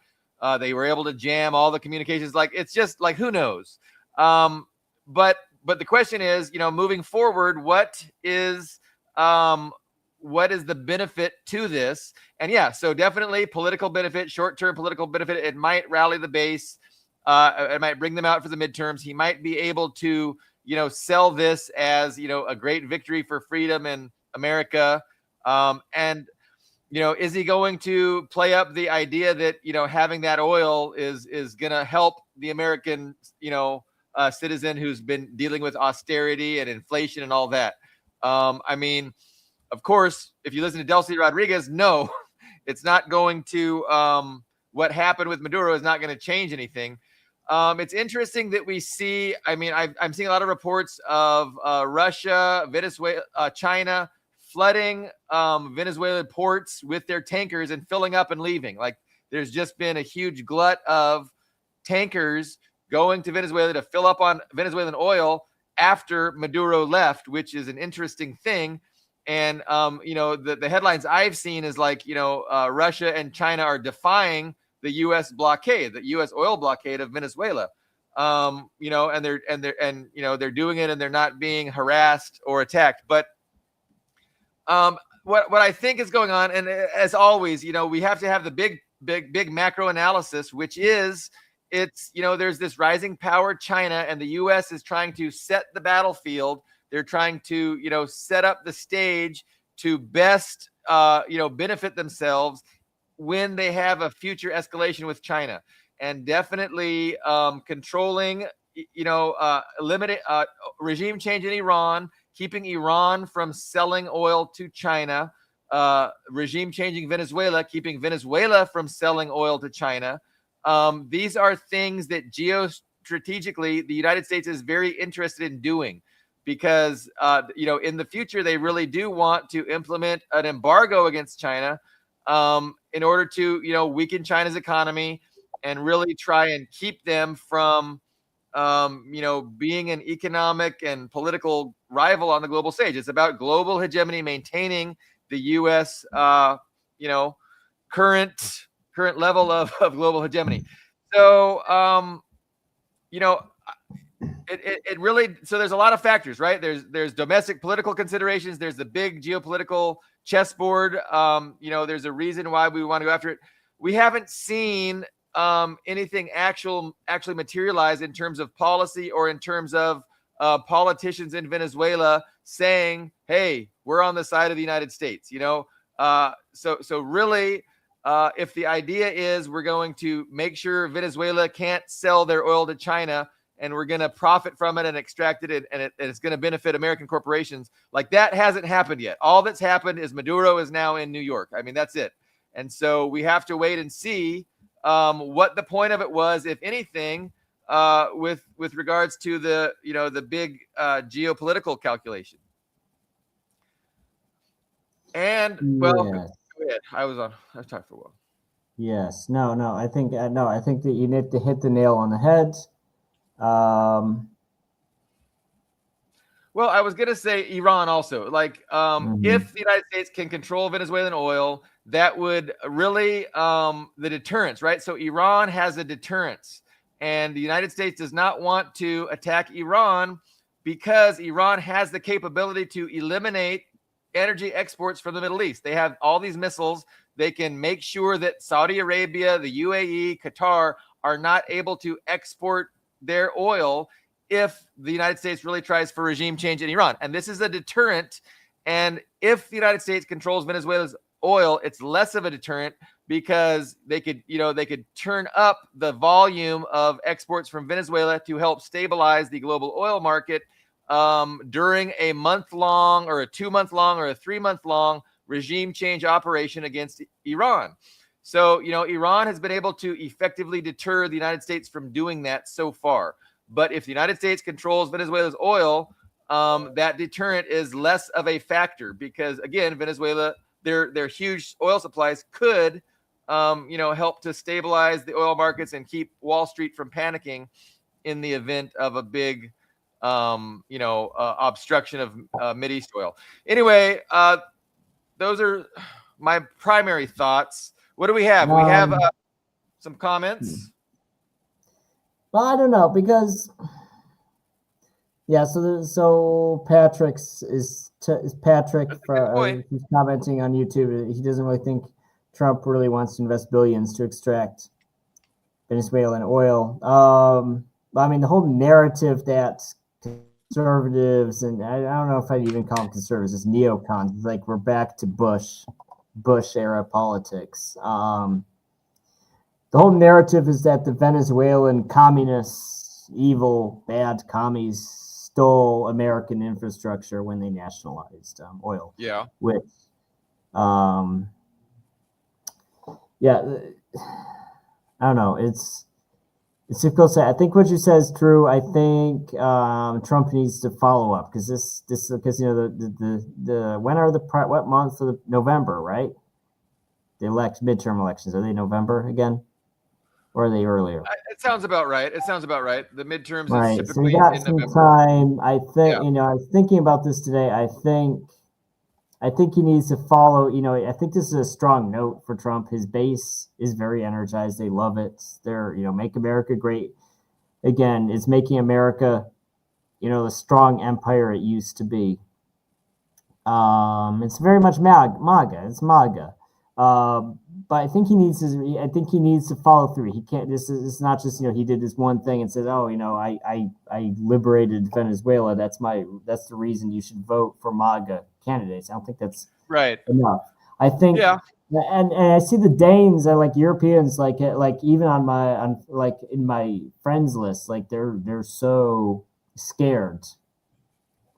They were able to jam all the communications. Like, it's just like, who knows? But the question is, moving forward, what is the benefit to this? And yeah, so definitely political benefit, short-term political benefit. It might rally the base. It might bring them out for the midterms. He might be able to, sell this as, a great victory for freedom in America. And, is he going to play up the idea that, having that oil is going to help the American, citizen who's been dealing with austerity and inflation and all that? I mean, of course, if you listen to Delcy Rodriguez, no, it's not going to, what happened with Maduro is not going to change anything. It's interesting that we see, I mean, I'm seeing a lot of reports of Russia, Venezuela, China flooding Venezuelan ports with their tankers and filling up and leaving. Like, there's just been a huge glut of tankers going to Venezuela to fill up on Venezuelan oil after Maduro left, which is an interesting thing. And, the headlines I've seen is like, Russia and China are defying the U.S. blockade, the U.S. oil blockade of Venezuela. And they're doing it and they're not being harassed or attacked. But what I think is going on, and as always, we have to have the big macro analysis, which is, there's this rising power, China, and the U.S. is trying to set the battlefield. They're trying to, set up the stage to best, benefit themselves when they have a future escalation with China. And definitely controlling, limited regime change in Iran, keeping Iran from selling oil to China, regime changing Venezuela, keeping Venezuela from selling oil to China. These are things that geostrategically the United States is very interested in doing, because, in the future, they really do want to implement an embargo against China in order to, weaken China's economy and really try and keep them from, being an economic and political rival on the global stage. It's about global hegemony, maintaining the U.S., current level of global hegemony. So, it really, so there's a lot of factors, right? There's domestic political considerations. There's the big geopolitical chessboard. There's a reason why we want to go after it. We haven't seen anything actually materialize in terms of policy or in terms of politicians in Venezuela saying, hey, we're on the side of the United States, so really, if the idea is we're going to make sure Venezuela can't sell their oil to China, and we're going to profit from it and extract it, and it's going to benefit American corporations, like, that hasn't happened yet. All that's happened is Maduro is now in New York. I mean, that's it. And so we have to wait and see what the point of it was, if anything, with regards to the big geopolitical calculation. And well, Yes. go ahead. I was talking for a while. Yes. No. I think that you need to hit the nail on the head. Well, I was going to say Iran also. Like, if the United States can control Venezuelan oil, that would really, the deterrence, right? So Iran has a deterrence, and the United States does not want to attack Iran because Iran has the capability to eliminate energy exports from the Middle East. They have all these missiles. They can make sure that Saudi Arabia, the UAE, Qatar are not able to export their oil if the United States really tries for regime change in Iran. And this is a deterrent. And if the United States controls Venezuela's oil, it's less of a deterrent because they could turn up the volume of exports from Venezuela to help stabilize the global oil market during a month-long or a 2-month-long or a 3-month-long regime change operation against Iran. So, Iran has been able to effectively deter the United States from doing that so far. But if the United States controls Venezuela's oil, that deterrent is less of a factor because, again, Venezuela, their huge oil supplies could, help to stabilize the oil markets and keep Wall Street from panicking in the event of a big, obstruction of Mideast oil. Anyway, those are my primary thoughts. What do we have? We have some comments. Well, I don't know because, yeah. So Patrick's is Patrick who's commenting on YouTube. He doesn't really think Trump really wants to invest billions to extract Venezuelan oil. I mean, the whole narrative that conservatives, and I don't know if I'd even call them conservatives, it's neocons. It's like we're back to Bush era politics. The whole narrative is that the Venezuelan communists, evil, bad commies, stole American infrastructure when they nationalized oil. Yeah. Which, I don't know. It's difficult to say. I think what you said is true. I think Trump needs to follow up because because what month of November, right? The midterm elections, are they November again? Or are they earlier? It sounds about right. The midterms right. is typically so we got in some November. time. I think, I was thinking about this today. I think he needs to follow, I think this is a strong note for Trump. His base is very energized. They love it. They're, Make America Great Again. It's making America, the strong empire it used to be. It's very much MAGA. It's MAGA. But I think he needs to follow through. He can't. It's not just he did this one thing and said, oh, I liberated Venezuela. That's the reason you should vote for MAGA candidates. I don't think that's right enough. I think and I see the Danes and like Europeans like even in my friends list, like they're so scared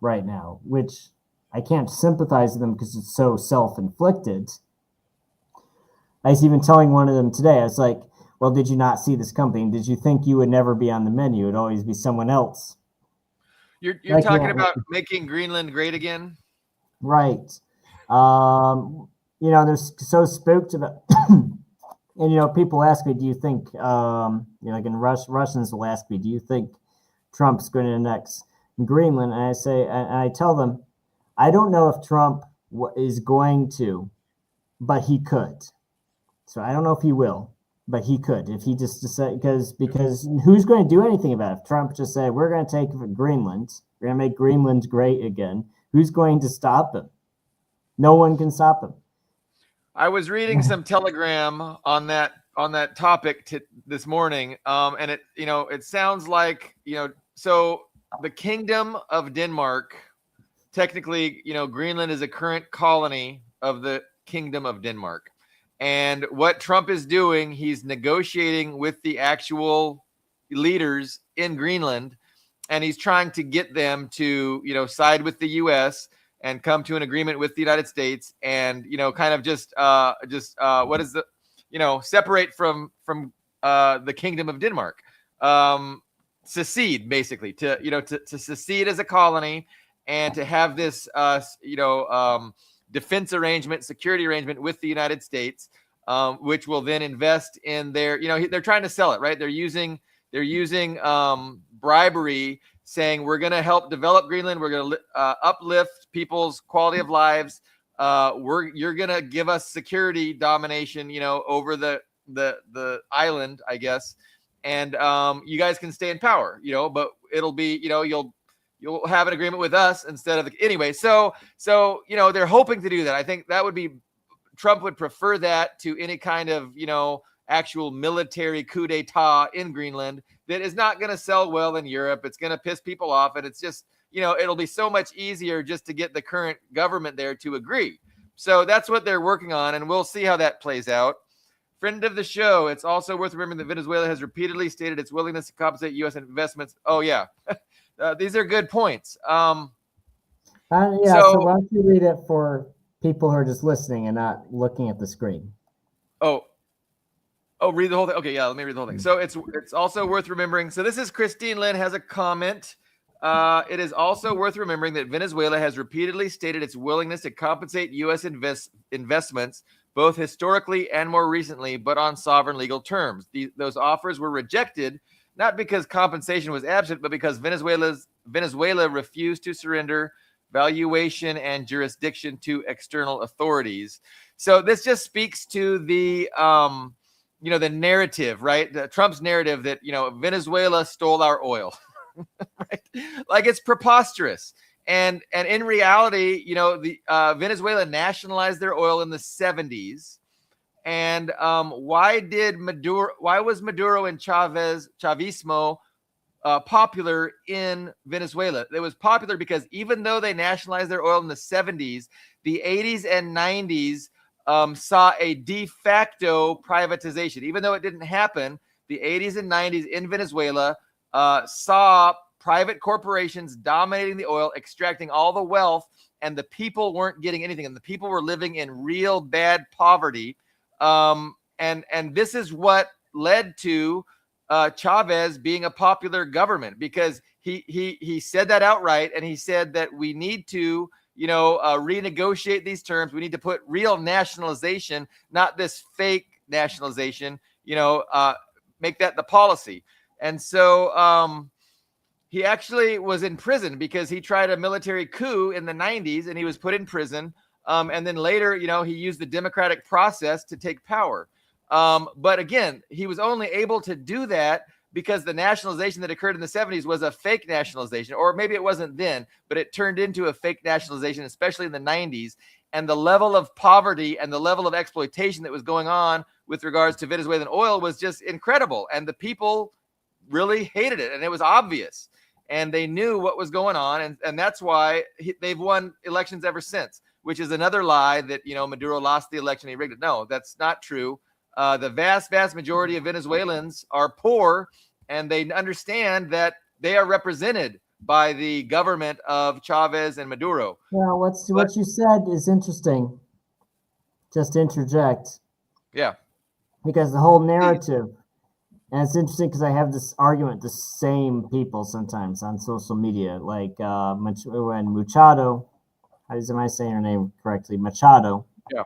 right now, which I can't sympathize with them because it's so self-inflicted. I was even telling one of them today, I was like, well, did you not see this company? Did you think you would never be on the menu? It would always be someone else. You're talking about making Greenland great again? Right. They're so spooked about, and, people ask me, do you think, like in Russians will ask me, do you think Trump's going to annex Greenland? And I say, and I tell them, I don't know if Trump is going to, but he could. So I don't know if he will, but he could if he just decided, because who's going to do anything about it? If Trump just said, we're going to take Greenland, we're going to make Greenland great again, who's going to stop him? No one can stop him. I was reading some Telegram on that topic this morning, and it sounds like so the Kingdom of Denmark, technically, Greenland is a current colony of the Kingdom of Denmark. And what Trump is doing, he's negotiating with the actual leaders in Greenland, and he's trying to get them to, side with the U.S. and come to an agreement with the United States, and kind of just what is the, separate from the Kingdom of Denmark, secede basically to secede as a colony, and to have this defense arrangement, security arrangement with the United States, which will then invest in their, they're trying to sell it, right? They're using bribery, saying we're going to help develop Greenland. We're going to uplift people's quality of lives. You're going to give us security domination, over the island, I guess. And you guys can stay in power, but it'll be, you'll have an agreement with us instead of anyway. So, they're hoping to do that. I think that would be, Trump would prefer that to any kind of, actual military coup d'etat in Greenland that is not going to sell well in Europe. It's going to piss people off. And it's just, it'll be so much easier just to get the current government there to agree. So that's what they're working on, and we'll see how that plays out. Friend of the show, it's also worth remembering that Venezuela has repeatedly stated its willingness to compensate U.S. investments. Oh, yeah. These are good points. So why don't you read it for people who are just listening and not looking at the screen? Read the whole thing. Okay, yeah, let me read the whole thing. So it's also worth remembering. So this is Christine Lynn has a comment. It is also worth remembering that Venezuela has repeatedly stated its willingness to compensate U.S. investments, both historically and more recently, but on sovereign legal terms. Those offers were rejected, not because compensation was absent, but because Venezuela refused to surrender valuation and jurisdiction to external authorities. So this just speaks to the the narrative, right? Trump's narrative that, Venezuela stole our oil, right? Like, it's preposterous. And in reality, the Venezuela nationalized their oil in the 70s. And why was Maduro and Chavismo popular in Venezuela? It was popular because even though they nationalized their oil in the 70s, the 80s and 90s saw a de facto privatization. Even though it didn't happen, the 80s and 90s in Venezuela saw private corporations dominating the oil, extracting all the wealth, and the people weren't getting anything. And the people were living in real bad poverty. And this is what led to Chavez being a popular government, because he said that outright, and he said that we need to renegotiate these terms. We need to put real nationalization, not this fake nationalization, make that the policy. And so he actually was in prison because he tried a military coup in the 90s, and he was put in prison. And then later, he used the democratic process to take power. But again, he was only able to do that because the nationalization that occurred in the 70s was a fake nationalization, or maybe it wasn't then, but it turned into a fake nationalization, especially in the 90s. And the level of poverty and the level of exploitation that was going on with regards to Venezuelan oil was just incredible. And the people really hated it, and it was obvious. And they knew what was going on, and that's why they've won elections ever since, which is another lie that, Maduro lost the election, he rigged it. No, that's not true. The vast majority of Venezuelans are poor, and they understand that they are represented by the government of Chavez and Maduro. Well, what you said is interesting. Just to interject. Yeah. Because the whole narrative, and it's interesting because I have this argument with the same people sometimes on social media, like when Machado, am I saying her name correctly? Machado. Yeah.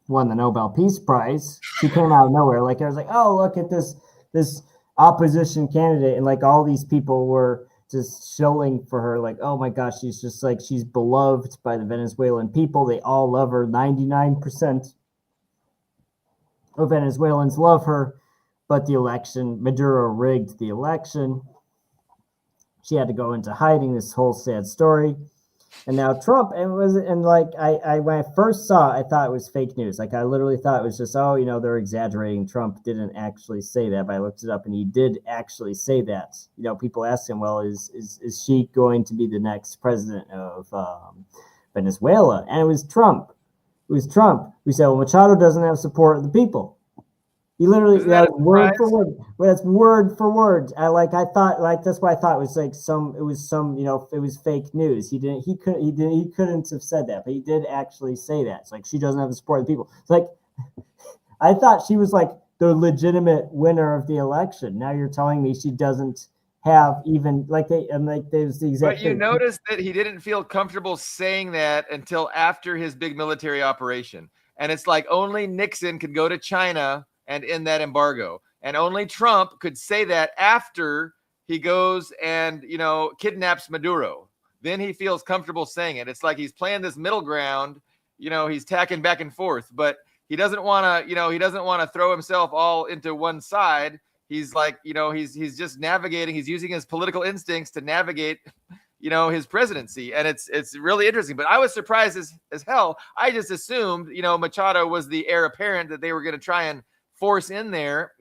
Won the Nobel Peace Prize. She came out of nowhere. Like, I was like, oh, look at this opposition candidate, and like all these people were just shilling for her. Like, oh my gosh, she's beloved by the Venezuelan people. They all love her. 99% of Venezuelans love her. But the election, Maduro rigged the election. She had to go into hiding. This whole sad story. And now Trump, when I first saw it, I thought it was fake news. Like, I literally thought it was just, they're exaggerating. Trump didn't actually say that, but I looked it up, and he did actually say that. People ask him, well, is she going to be the next president of Venezuela? And it was Trump. We said, well, Machado doesn't have support of the people. He literally, word for word. Well, that's word for word. That's why I thought it was it was fake news. He couldn't have said that, but he did actually say that. It's like, she doesn't have the support of the people. It's like, I thought she was like the legitimate winner of the election. Now you're telling me she doesn't have even there's the exact. But you notice that he didn't feel comfortable saying that until after his big military operation. And it's like, only Nixon could go to China and end that embargo. And only Trump could say that after he goes and, kidnaps Maduro. Then he feels comfortable saying it. It's like he's playing this middle ground, he's tacking back and forth, but he doesn't want to, throw himself all into one side. He's like, he's just navigating. He's using his political instincts to navigate, his presidency. And it's really interesting. But I was surprised as hell. I just assumed, Machado was the heir apparent that they were going to try and force in there,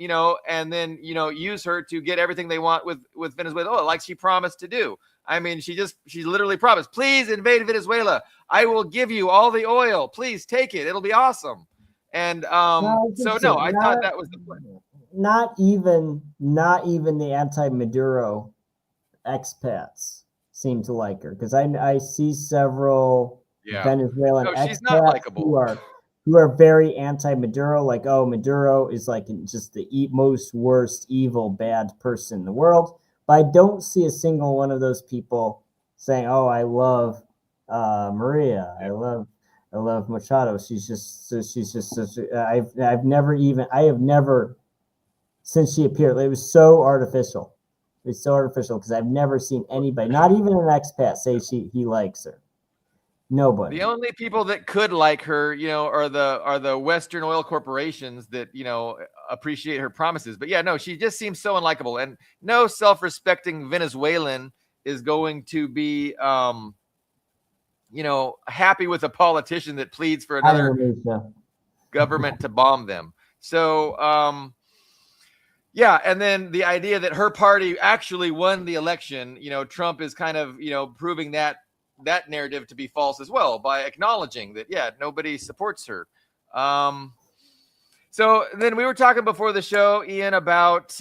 and then, use her to get everything they want with Venezuela, like she promised to do. I mean, she literally promised, please invade Venezuela. I will give you all the oil. Please take it. It'll be awesome. And so no, I thought that was the plan. Not even the anti-Maduro expats seem to like her, because I see several Venezuelan she's not expats likable. who are very anti-Maduro, like, oh, Maduro is like just the most worst, evil, bad person in the world. But I don't see a single one of those people saying, oh, I love Maria. I love Machado. She's just such I have never, since she appeared, it was so artificial. It's so artificial because I've never seen anybody, not even an expat, say he likes her. Nobody. The only people that could like her, are the Western oil corporations that, appreciate her promises. But yeah, no, she just seems so unlikable, and no self-respecting Venezuelan is going to be, happy with a politician that pleads for another government to bomb them. So, yeah, and then the idea that her party actually won the election, Trump is kind of, proving that narrative to be false as well by acknowledging that, yeah, nobody supports her. So then we were talking before the show, Ian, about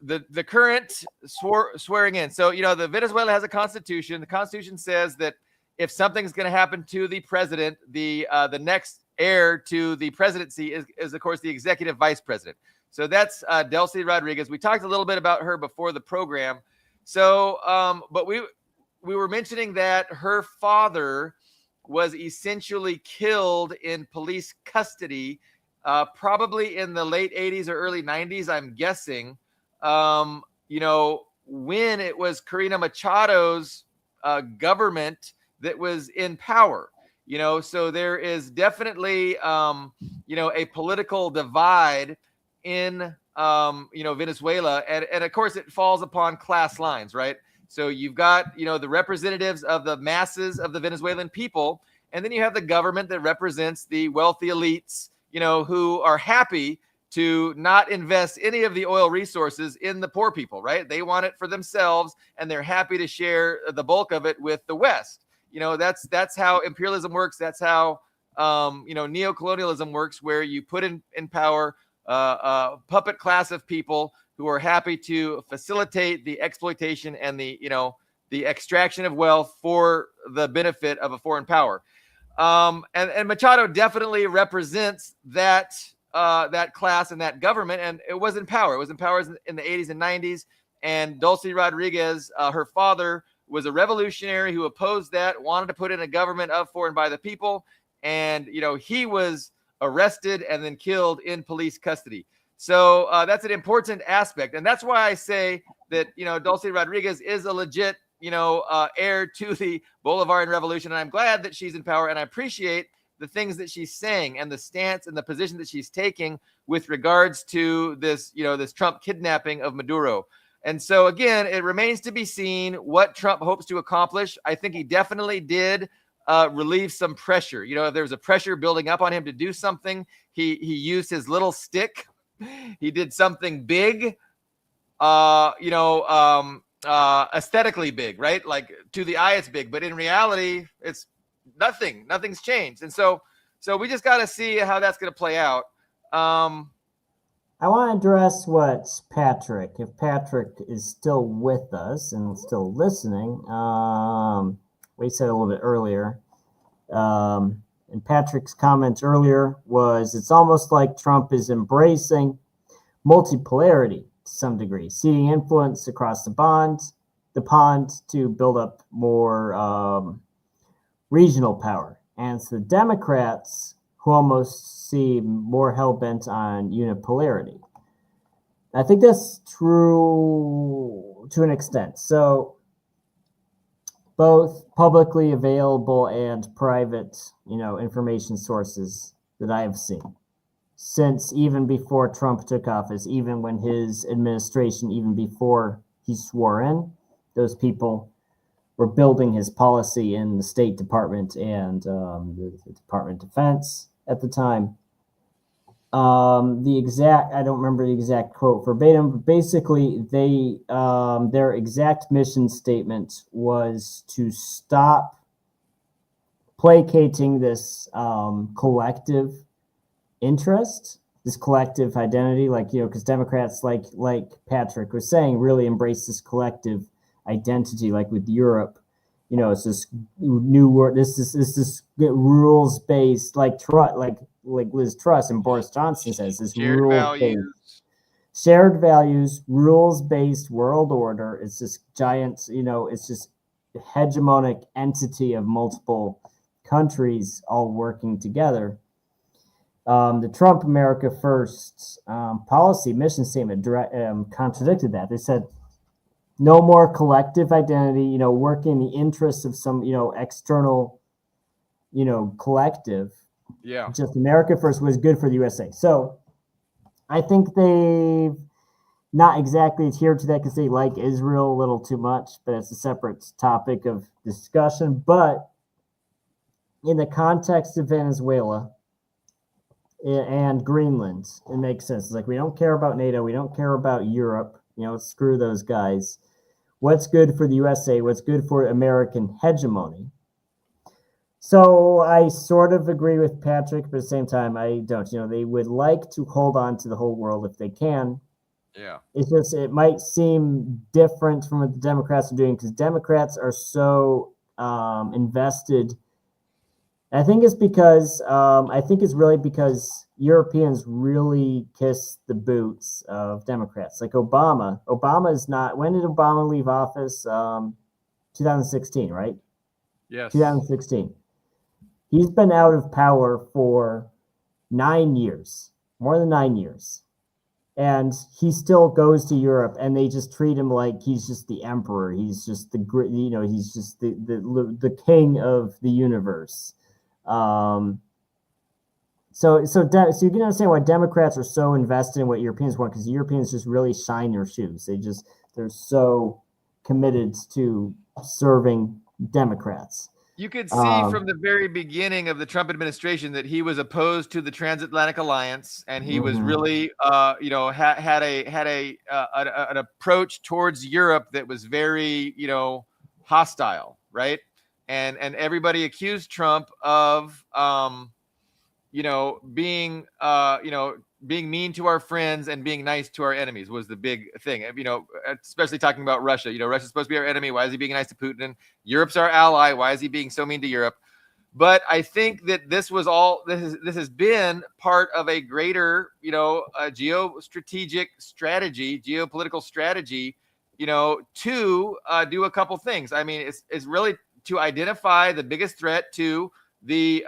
the current swearing in. So, the Venezuela has a constitution. The constitution says that if something's going to happen to the president, the next heir to the presidency is of course the executive vice president. So that's Delcy Rodriguez. We talked a little bit about her before the program. So, but we were mentioning that her father was essentially killed in police custody, probably in the late 80s or early 90s, I'm guessing, when it was Corina Machado's government that was in power. So there is definitely, a political divide in, Venezuela. And of course, it falls upon class lines, right? So you've got, the representatives of the masses of the Venezuelan people, and then you have the government that represents the wealthy elites, who are happy to not invest any of the oil resources in the poor people, right? They want it for themselves, and they're happy to share the bulk of it with the West. That's how imperialism works. That's how, neocolonialism works, where you put in power a puppet class of people who are happy to facilitate the exploitation and the extraction of wealth for the benefit of a foreign power. And Machado definitely represents that class and that government, and it was in power. It was in power in the 80s and 90s. And Delcy Rodriguez, her father, was a revolutionary who opposed that, wanted to put in a government of, for, and by the people. And, he was arrested and then killed in police custody. So that's an important aspect. And that's why I say that, Delcy Rodriguez is a legit, heir to the Bolivarian Revolution. And I'm glad that she's in power. And I appreciate the things that she's saying and the stance and the position that she's taking with regards to this, this Trump kidnapping of Maduro. And so, again, it remains to be seen what Trump hopes to accomplish. I think he definitely did relieve some pressure. If there was a pressure building up on him to do something, he used his little stick. He did something big, aesthetically big, right? Like to the eye, it's big, but in reality, it's nothing. Nothing's changed. And so we just got to see how that's going to play out. I want to address what Patrick, if Patrick is still with us and still listening, we said a little bit earlier. And Patrick's comments earlier was, it's almost like Trump is embracing multipolarity to some degree, ceding influence across the pond to build up more regional power. And it's the Democrats who almost seem more hell-bent on unipolarity. I think that's true to an extent. So both publicly available and private, information sources that I have seen since even before Trump took office, even when his administration, even before he swore in, those people were building his policy in the State Department and the Department of Defense at the time. I don't remember the exact quote verbatim, but basically their exact mission statement was to stop placating this collective interest, this collective identity, because Democrats, like Patrick was saying, really embrace this collective identity, like with Europe. It's this new word. This rules based, like Liz Truss and Boris Johnson says, this Shared values. Shared values, rules based world order. It's this giant, it's this hegemonic entity of multiple countries all working together. The Trump America First policy mission statement contradicted that. They said no more collective identity, working in the interests of some, external, collective. Yeah. Just America First was good for the USA. So I think they've not exactly adhered to that because they like Israel a little too much, but it's a separate topic of discussion. But in the context of Venezuela and Greenland, it makes sense. It's like, we don't care about NATO. We don't care about Europe. Screw those guys. What's good for the USA? What's good for American hegemony? So I sort of agree with Patrick, but at the same time, I don't. They would like to hold on to the whole world if they can. Yeah. It's just, it might seem different from what the Democrats are doing because Democrats are so invested. I think it's really because Europeans really kiss the boots of Democrats. Like Obama. Obama is not. When did Obama leave office? 2016, right? Yes. 2016. He's been out of power for 9 years, more than 9 years. And he still goes to Europe, and they just treat him like he's just the emperor. He's just he's just the king of the universe. So you can understand why Democrats are so invested in what Europeans want, because the Europeans just really shine their shoes. They're so committed to serving Democrats. You could see from the very beginning of the Trump administration that he was opposed to the transatlantic alliance, and he was really, had an approach towards Europe that was very, hostile, right? And everybody accused Trump of, being mean to our friends and being nice to our enemies was the big thing. Especially talking about Russia. Russia's supposed to be our enemy. Why is he being nice to Putin? Europe's our ally. Why is he being so mean to Europe? But I think that this has been part of a greater, geopolitical strategy, to do a couple things. I mean, it's really to identify the biggest threat to the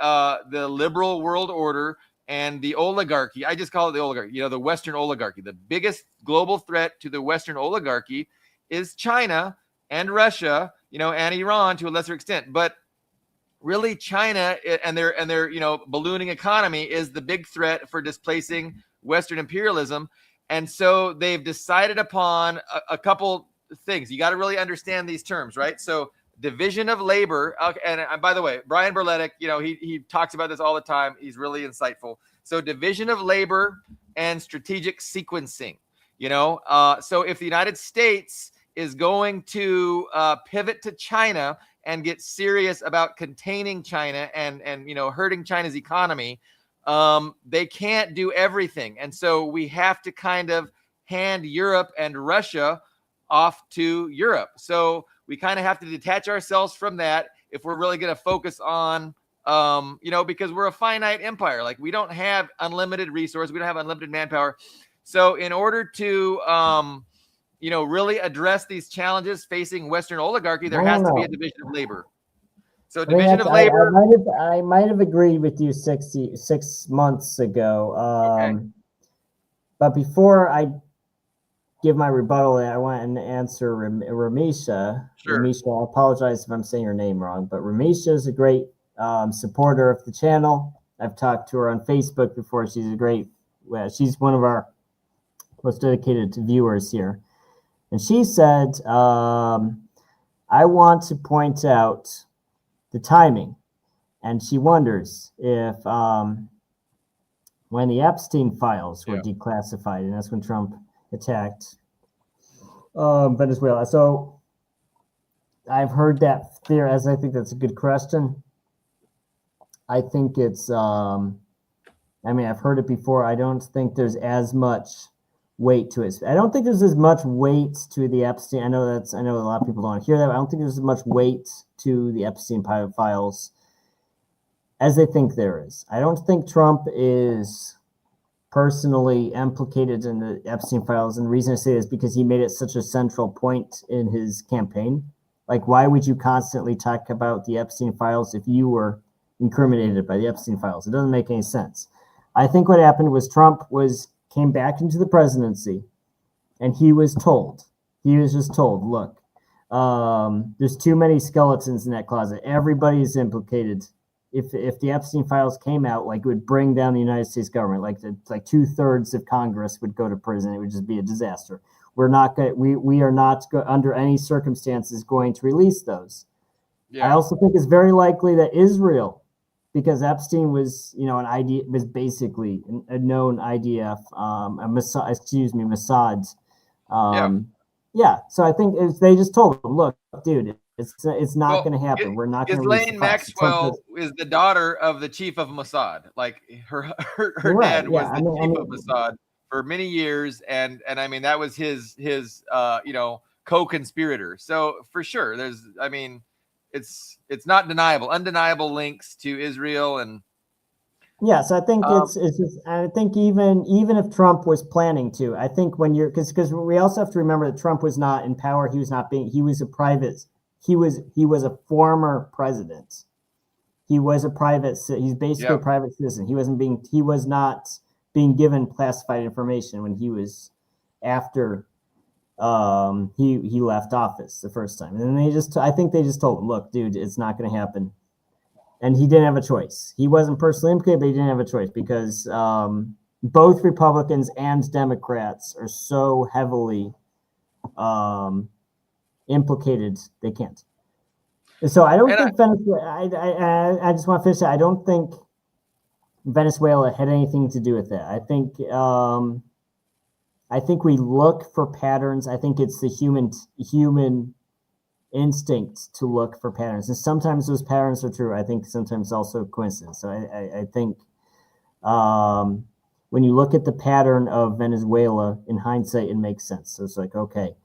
liberal world order and the oligarchy. I just call it the oligarchy, the Western oligarchy. The biggest global threat to the Western oligarchy is China and Russia, and Iran to a lesser extent. But really, China and their ballooning economy is the big threat for displacing Western imperialism. And so they've decided upon a couple things. You got to really understand these terms, right? So division of labor. And by the way, Brian Berletic, he talks about this all the time. He's really insightful. So division of labor and strategic sequencing, so if the United States is going to pivot to China and get serious about containing China and hurting China's economy, they can't do everything. And so we have to kind of hand Europe and Russia off to Europe. So we kind of have to detach ourselves from that if we're really going to focus on, because we're a finite empire. Like, we don't have unlimited resources. We don't have unlimited manpower. So in order to, really address these challenges facing Western oligarchy, there has to be a division of labor. So division of labor. I might have agreed with you 6 months ago. Okay. But before I give my rebuttal, I want to answer Ramisha. Sure. Ramisha, I apologize if I'm saying your name wrong, but Ramisha is a great supporter of the channel. I've talked to her on Facebook before. She's she's one of our most dedicated viewers here. And she said, I want to point out the timing. And she wonders if when the Epstein files were Yeah. declassified, and that's when Trump attacked Venezuela. So I've heard that theory, as I think that's a good question. I think it's, I mean, I've heard it before. I don't think there's as much weight to it. I don't think there's as much weight to the Epstein. I know a lot of people don't hear that, but I don't think there's as much weight to the Epstein files as they think there is. I don't think Trump is personally implicated in the Epstein files. And the reason I say this is because he made it such a central point in his campaign. Like, why would you constantly talk about the Epstein files if you were incriminated by the Epstein files? It doesn't make any sense. I think what happened was Trump came back into the presidency, and he was just told, look, there's too many skeletons in that closet. Everybody's implicated. If the Epstein files came out, like, it would bring down the United States government. Like 2/3 of Congress would go to prison. It would just be a disaster. We are not under any circumstances going to release those. Yeah. I also think it's very likely that Israel, because Epstein was, was basically a known IDF, Mossad. Yeah. So I think they just told him, look, dude, it's not going to happen. We're not going to release Ghislaine Maxwell is the daughter of the chief of Mossad. Like her dad was the chief of Mossad for many years, and I mean that was his co-conspirator. So for sure, it's not undeniable links to Israel. And yes, I think it's just, I think even if Trump was planning to, I think when you're, because we also have to remember that Trump was not in power. He was a former president. He's basically a private citizen. He was not being given classified information when he was after he left office the first time. And then I think they just told him, look, dude, it's not going to happen. And he didn't have a choice. He wasn't personally implicated, but he didn't have a choice because both Republicans and Democrats are so heavily implicated, they can't. And so I don't think Venezuela, I just want to finish that. I don't think Venezuela had anything to do with that. I think we look for patterns. I think it's the human instinct to look for patterns, and sometimes those patterns are true. I think sometimes also coincidence. So I think when you look at the pattern of Venezuela in hindsight, it makes sense. So it's like, okay,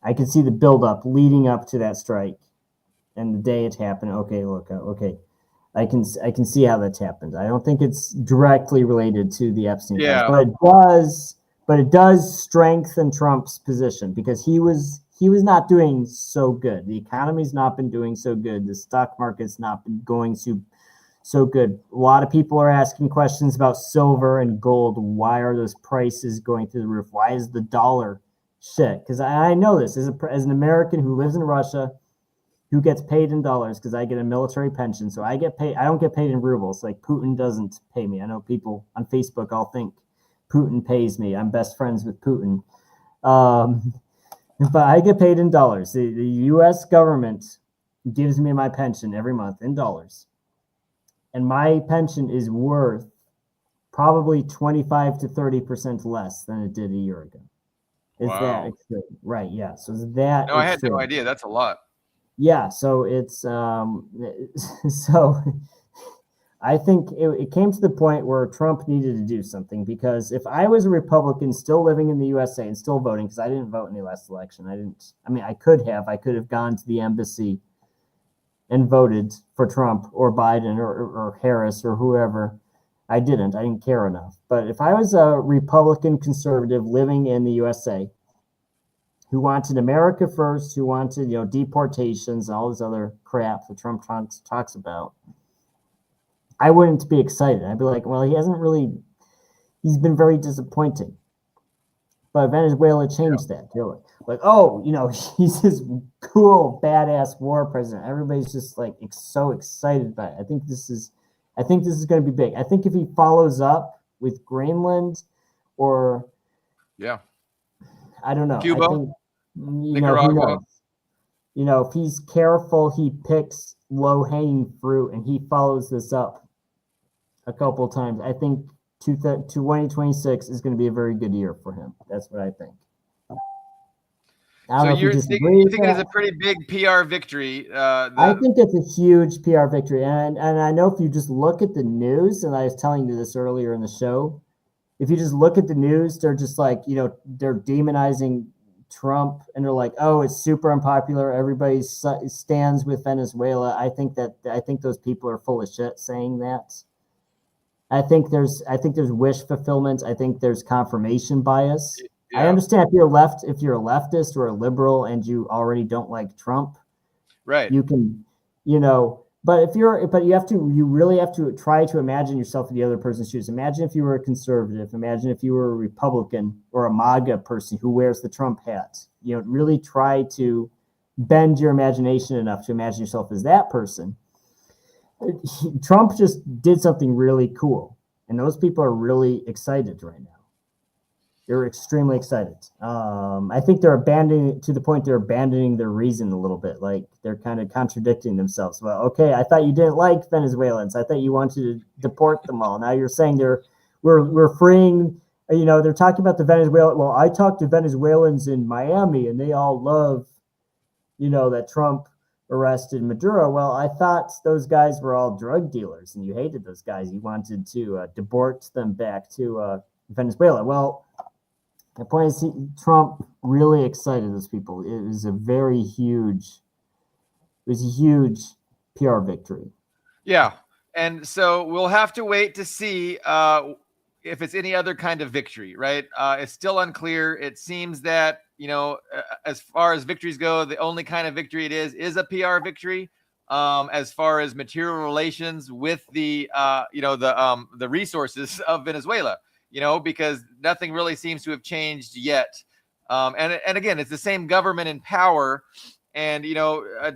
I can see the buildup leading up to that strike, and the day it happened. Okay, look, okay, I can see how that's happened. I don't think it's directly related to the Epstein files, but it does strengthen Trump's position because he was not doing so good. The economy's not been doing so good. The stock market's not been going so good. A lot of people are asking questions about silver and gold. Why are those prices going through the roof? Why is the dollar shit? Because I know this as an American who lives in Russia, who gets paid in dollars because I get a military pension. So I get paid. I don't get paid in rubles. Like Putin doesn't pay me. I know people on Facebook all think Putin pays me. I'm best friends with Putin. But I get paid in dollars. The U.S. government gives me my pension every month in dollars. And my pension is worth probably 25 to 30% less than it did a year ago. Is that extreme? Right, yeah. So is that I had no idea. That's a lot. Yeah, so it's so I think it came to the point where Trump needed to do something, because if I was a Republican still living in the USA and still voting, because I didn't vote in the last election, I could have gone to the embassy and voted for Trump or Biden or Harris or whoever. I didn't care enough. But if I was a Republican conservative living in the USA who wanted America first, who wanted, deportations and all this other crap that Trump talks about, I wouldn't be excited. I'd be like, well, he's been very disappointing. But Venezuela changed that. Really. Like, he's this cool, badass war president. Everybody's just like so excited by it. I think this is going to be big. I think if he follows up with Greenland or I don't know. Cuba, I think, Nicaragua. If he's careful, he picks low-hanging fruit and he follows this up a couple of times. I think 2026 is going to be a very good year for him. That's what I think. I don't So know if you you disagree with think it is that. a pretty big PR victory. I think it's a huge PR victory. And I know if you just look at the news, and I was telling you this earlier in the show, if you just look at the news, they're just like, they're demonizing Trump and they're like, oh, it's super unpopular. Everybody stands with Venezuela. I think those people are full of shit saying that. I think there's wish fulfillment. I think there's confirmation bias. Yeah. I understand if you're a leftist or a liberal and you already don't like Trump, right. You can, but you really have to try to imagine yourself in the other person's shoes. Imagine if you were a conservative. Imagine if you were a Republican or a MAGA person who wears the Trump hat. Really try to bend your imagination enough to imagine yourself as that person. Trump just did something really cool, and those people are really excited right now. They're extremely excited. I think they're abandoning their reason a little bit. Like they're kind of contradicting themselves. Well, okay, I thought you didn't like Venezuelans. I thought you wanted to deport them all. Now you're saying we're freeing. They're talking about the Venezuela. Well, I talked to Venezuelans in Miami, and they all love, that Trump arrested Maduro. Well, I thought those guys were all drug dealers, and you hated those guys. You wanted to deport them back to Venezuela. Well, the point is, Trump really excited those people. It was a huge PR victory. Yeah, and so we'll have to wait to see if it's any other kind of victory, right? It's still unclear. It seems that as far as victories go, the only kind of victory it is a PR victory. As far as material relations with the resources of Venezuela. Because nothing really seems to have changed yet. And again, it's the same government in power. And,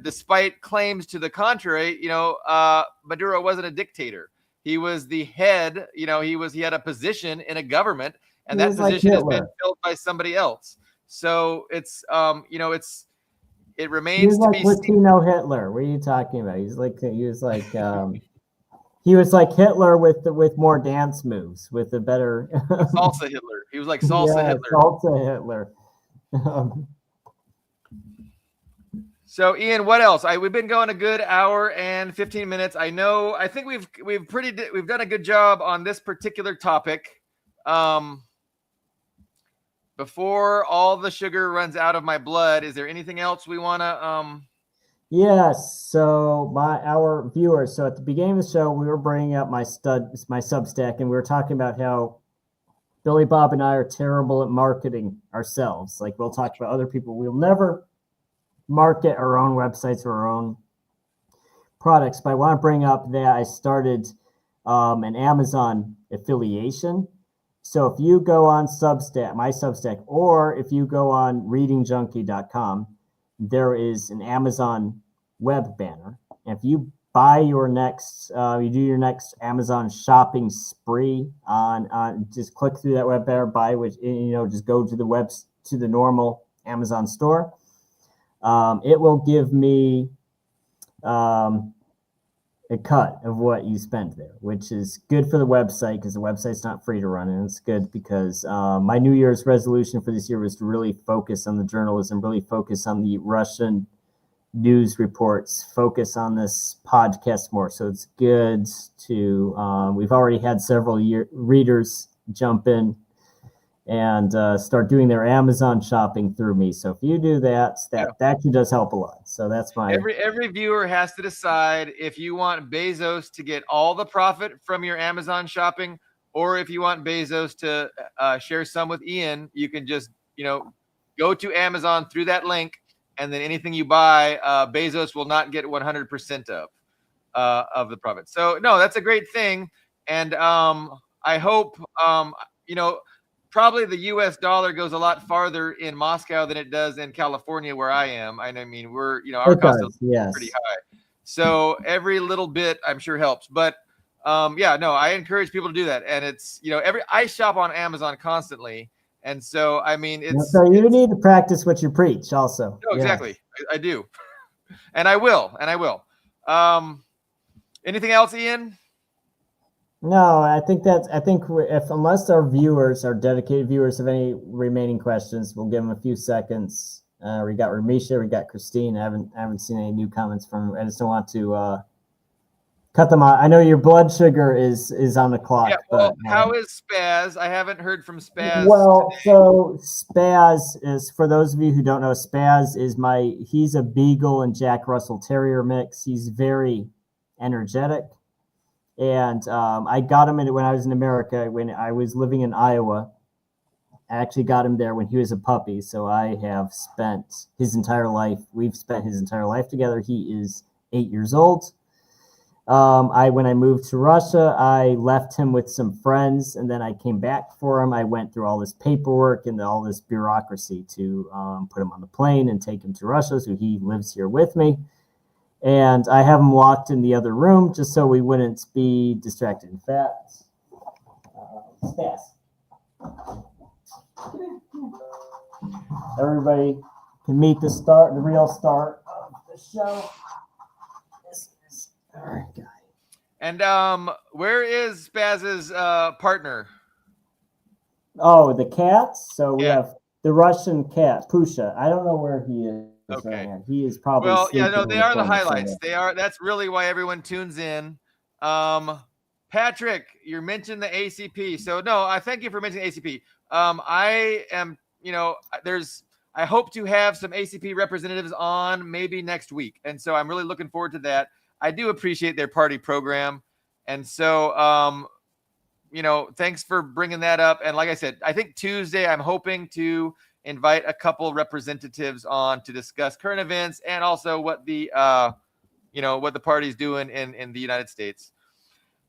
despite claims to the contrary, Maduro wasn't a dictator. He was the head, he had a position in a government, and that position has been filled by somebody else. So it's, it remains to be seen. Latino Hitler. What are you talking about? He was like Hitler with more dance moves, with a better salsa Hitler. He was like salsa Hitler. Salsa Hitler. So Ian, what else? We've been going a good hour and 15 minutes. I think we've done a good job on this particular topic. Before all the sugar runs out of my blood, is there anything else we want to Yes. So our viewers. So at the beginning of the show, we were bringing up my Substack, and we were talking about how Billy Bob and I are terrible at marketing ourselves. Like we'll talk about other people. We'll never market our own websites or our own products. But I want to bring up that I started an Amazon affiliation. So if you go on Substack, my Substack, or if you go on readingjunkie.com, there is an Amazon web banner. And if you buy your next, you do your next Amazon shopping spree on just click through that web banner, buy, which, just go to the normal Amazon store. It will give me a cut of what you spent there, which is good for the website because the website's not free to run. And it's good because my New Year's resolution for this year was to really focus on the journalism, really focus on the Russian news reports, focus on this podcast more. So it's good to, we've already had several readers jump in and start doing their Amazon shopping through me. So if you do that actually does help a lot. So that's my every viewer has to decide if you want Bezos to get all the profit from your Amazon shopping, or if you want Bezos to share some with Ian. You can just go to Amazon through that link, and then anything you buy, Bezos will not get 100% of the profit. So no, that's a great thing, and I hope probably the U.S. dollar goes a lot farther in Moscow than it does in California, where I am. I mean, we're, our cost is pretty high. So every little bit, I'm sure, helps. But I encourage people to do that. And it's, I shop on Amazon constantly. And so, I mean, so you need to practice what you preach also. No, exactly. I do. And I will. Anything else, Ian? No, I think if unless our viewers, our dedicated viewers, have any remaining questions, we'll give them a few seconds. We got Ramisha, we got Christine. I haven't seen any new comments from. I just don't want to cut them out. I know your blood sugar is on the clock, Yeah. Well, but how is Spaz? I haven't heard from Spaz. well, so Spaz is, for those of you who don't know, Spaz is he's a Beagle and Jack Russell Terrier mix. He's very energetic. And I got him when I was in America, when I was living in Iowa. I actually got him there when he was a puppy. So I have spent his entire life. We've spent his entire life together. He is 8 years old. When I moved to Russia, I left him with some friends, and then I came back for him. I went through all this paperwork and all this bureaucracy to put him on the plane and take him to Russia. So he lives here with me. And I have him locked in the other room just so we wouldn't be distracted. In fact, Spaz. Everybody can meet the real start of the show. This is our guy. And where is Spaz's partner? Oh, the cats. So we Yeah. have the Russian cat, Pusha. I don't know where he is. Okay. Right now. He is probably. Well, yeah, no, sleeping they in are the corner highlights. somewhere. They are. That's really why everyone tunes in. Patrick, you mentioned the ACP. So no, I thank you for mentioning ACP. I am, I hope to have some ACP representatives on maybe next week. And so I'm really looking forward to that. I do appreciate their party program. And so, thanks for bringing that up. And like I said, I think Tuesday, I'm hoping to invite a couple representatives on to discuss current events and also what the party's doing in the United States.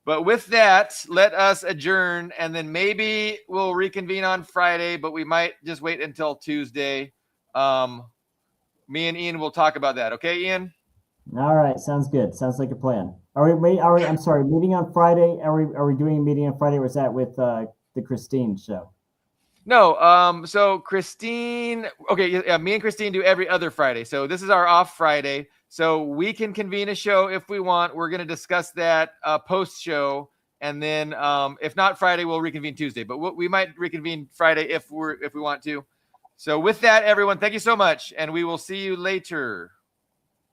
But with that, let us adjourn, and then maybe we'll reconvene on Friday, but we might just wait until Tuesday. Me and Ian will talk about that. Okay, Ian? All right, sounds good. Sounds like a plan. I'm sorry, meeting on Friday. Are we doing a meeting on Friday, or was that with the Christine show? No, so Christine, okay, yeah, me and Christine do every other Friday. So this is our off Friday. So we can convene a show if we want. We're going to discuss that post show. And then if not Friday, we'll reconvene Tuesday. But we might reconvene Friday if we want to. So with that, everyone, thank you so much. And we will see you later.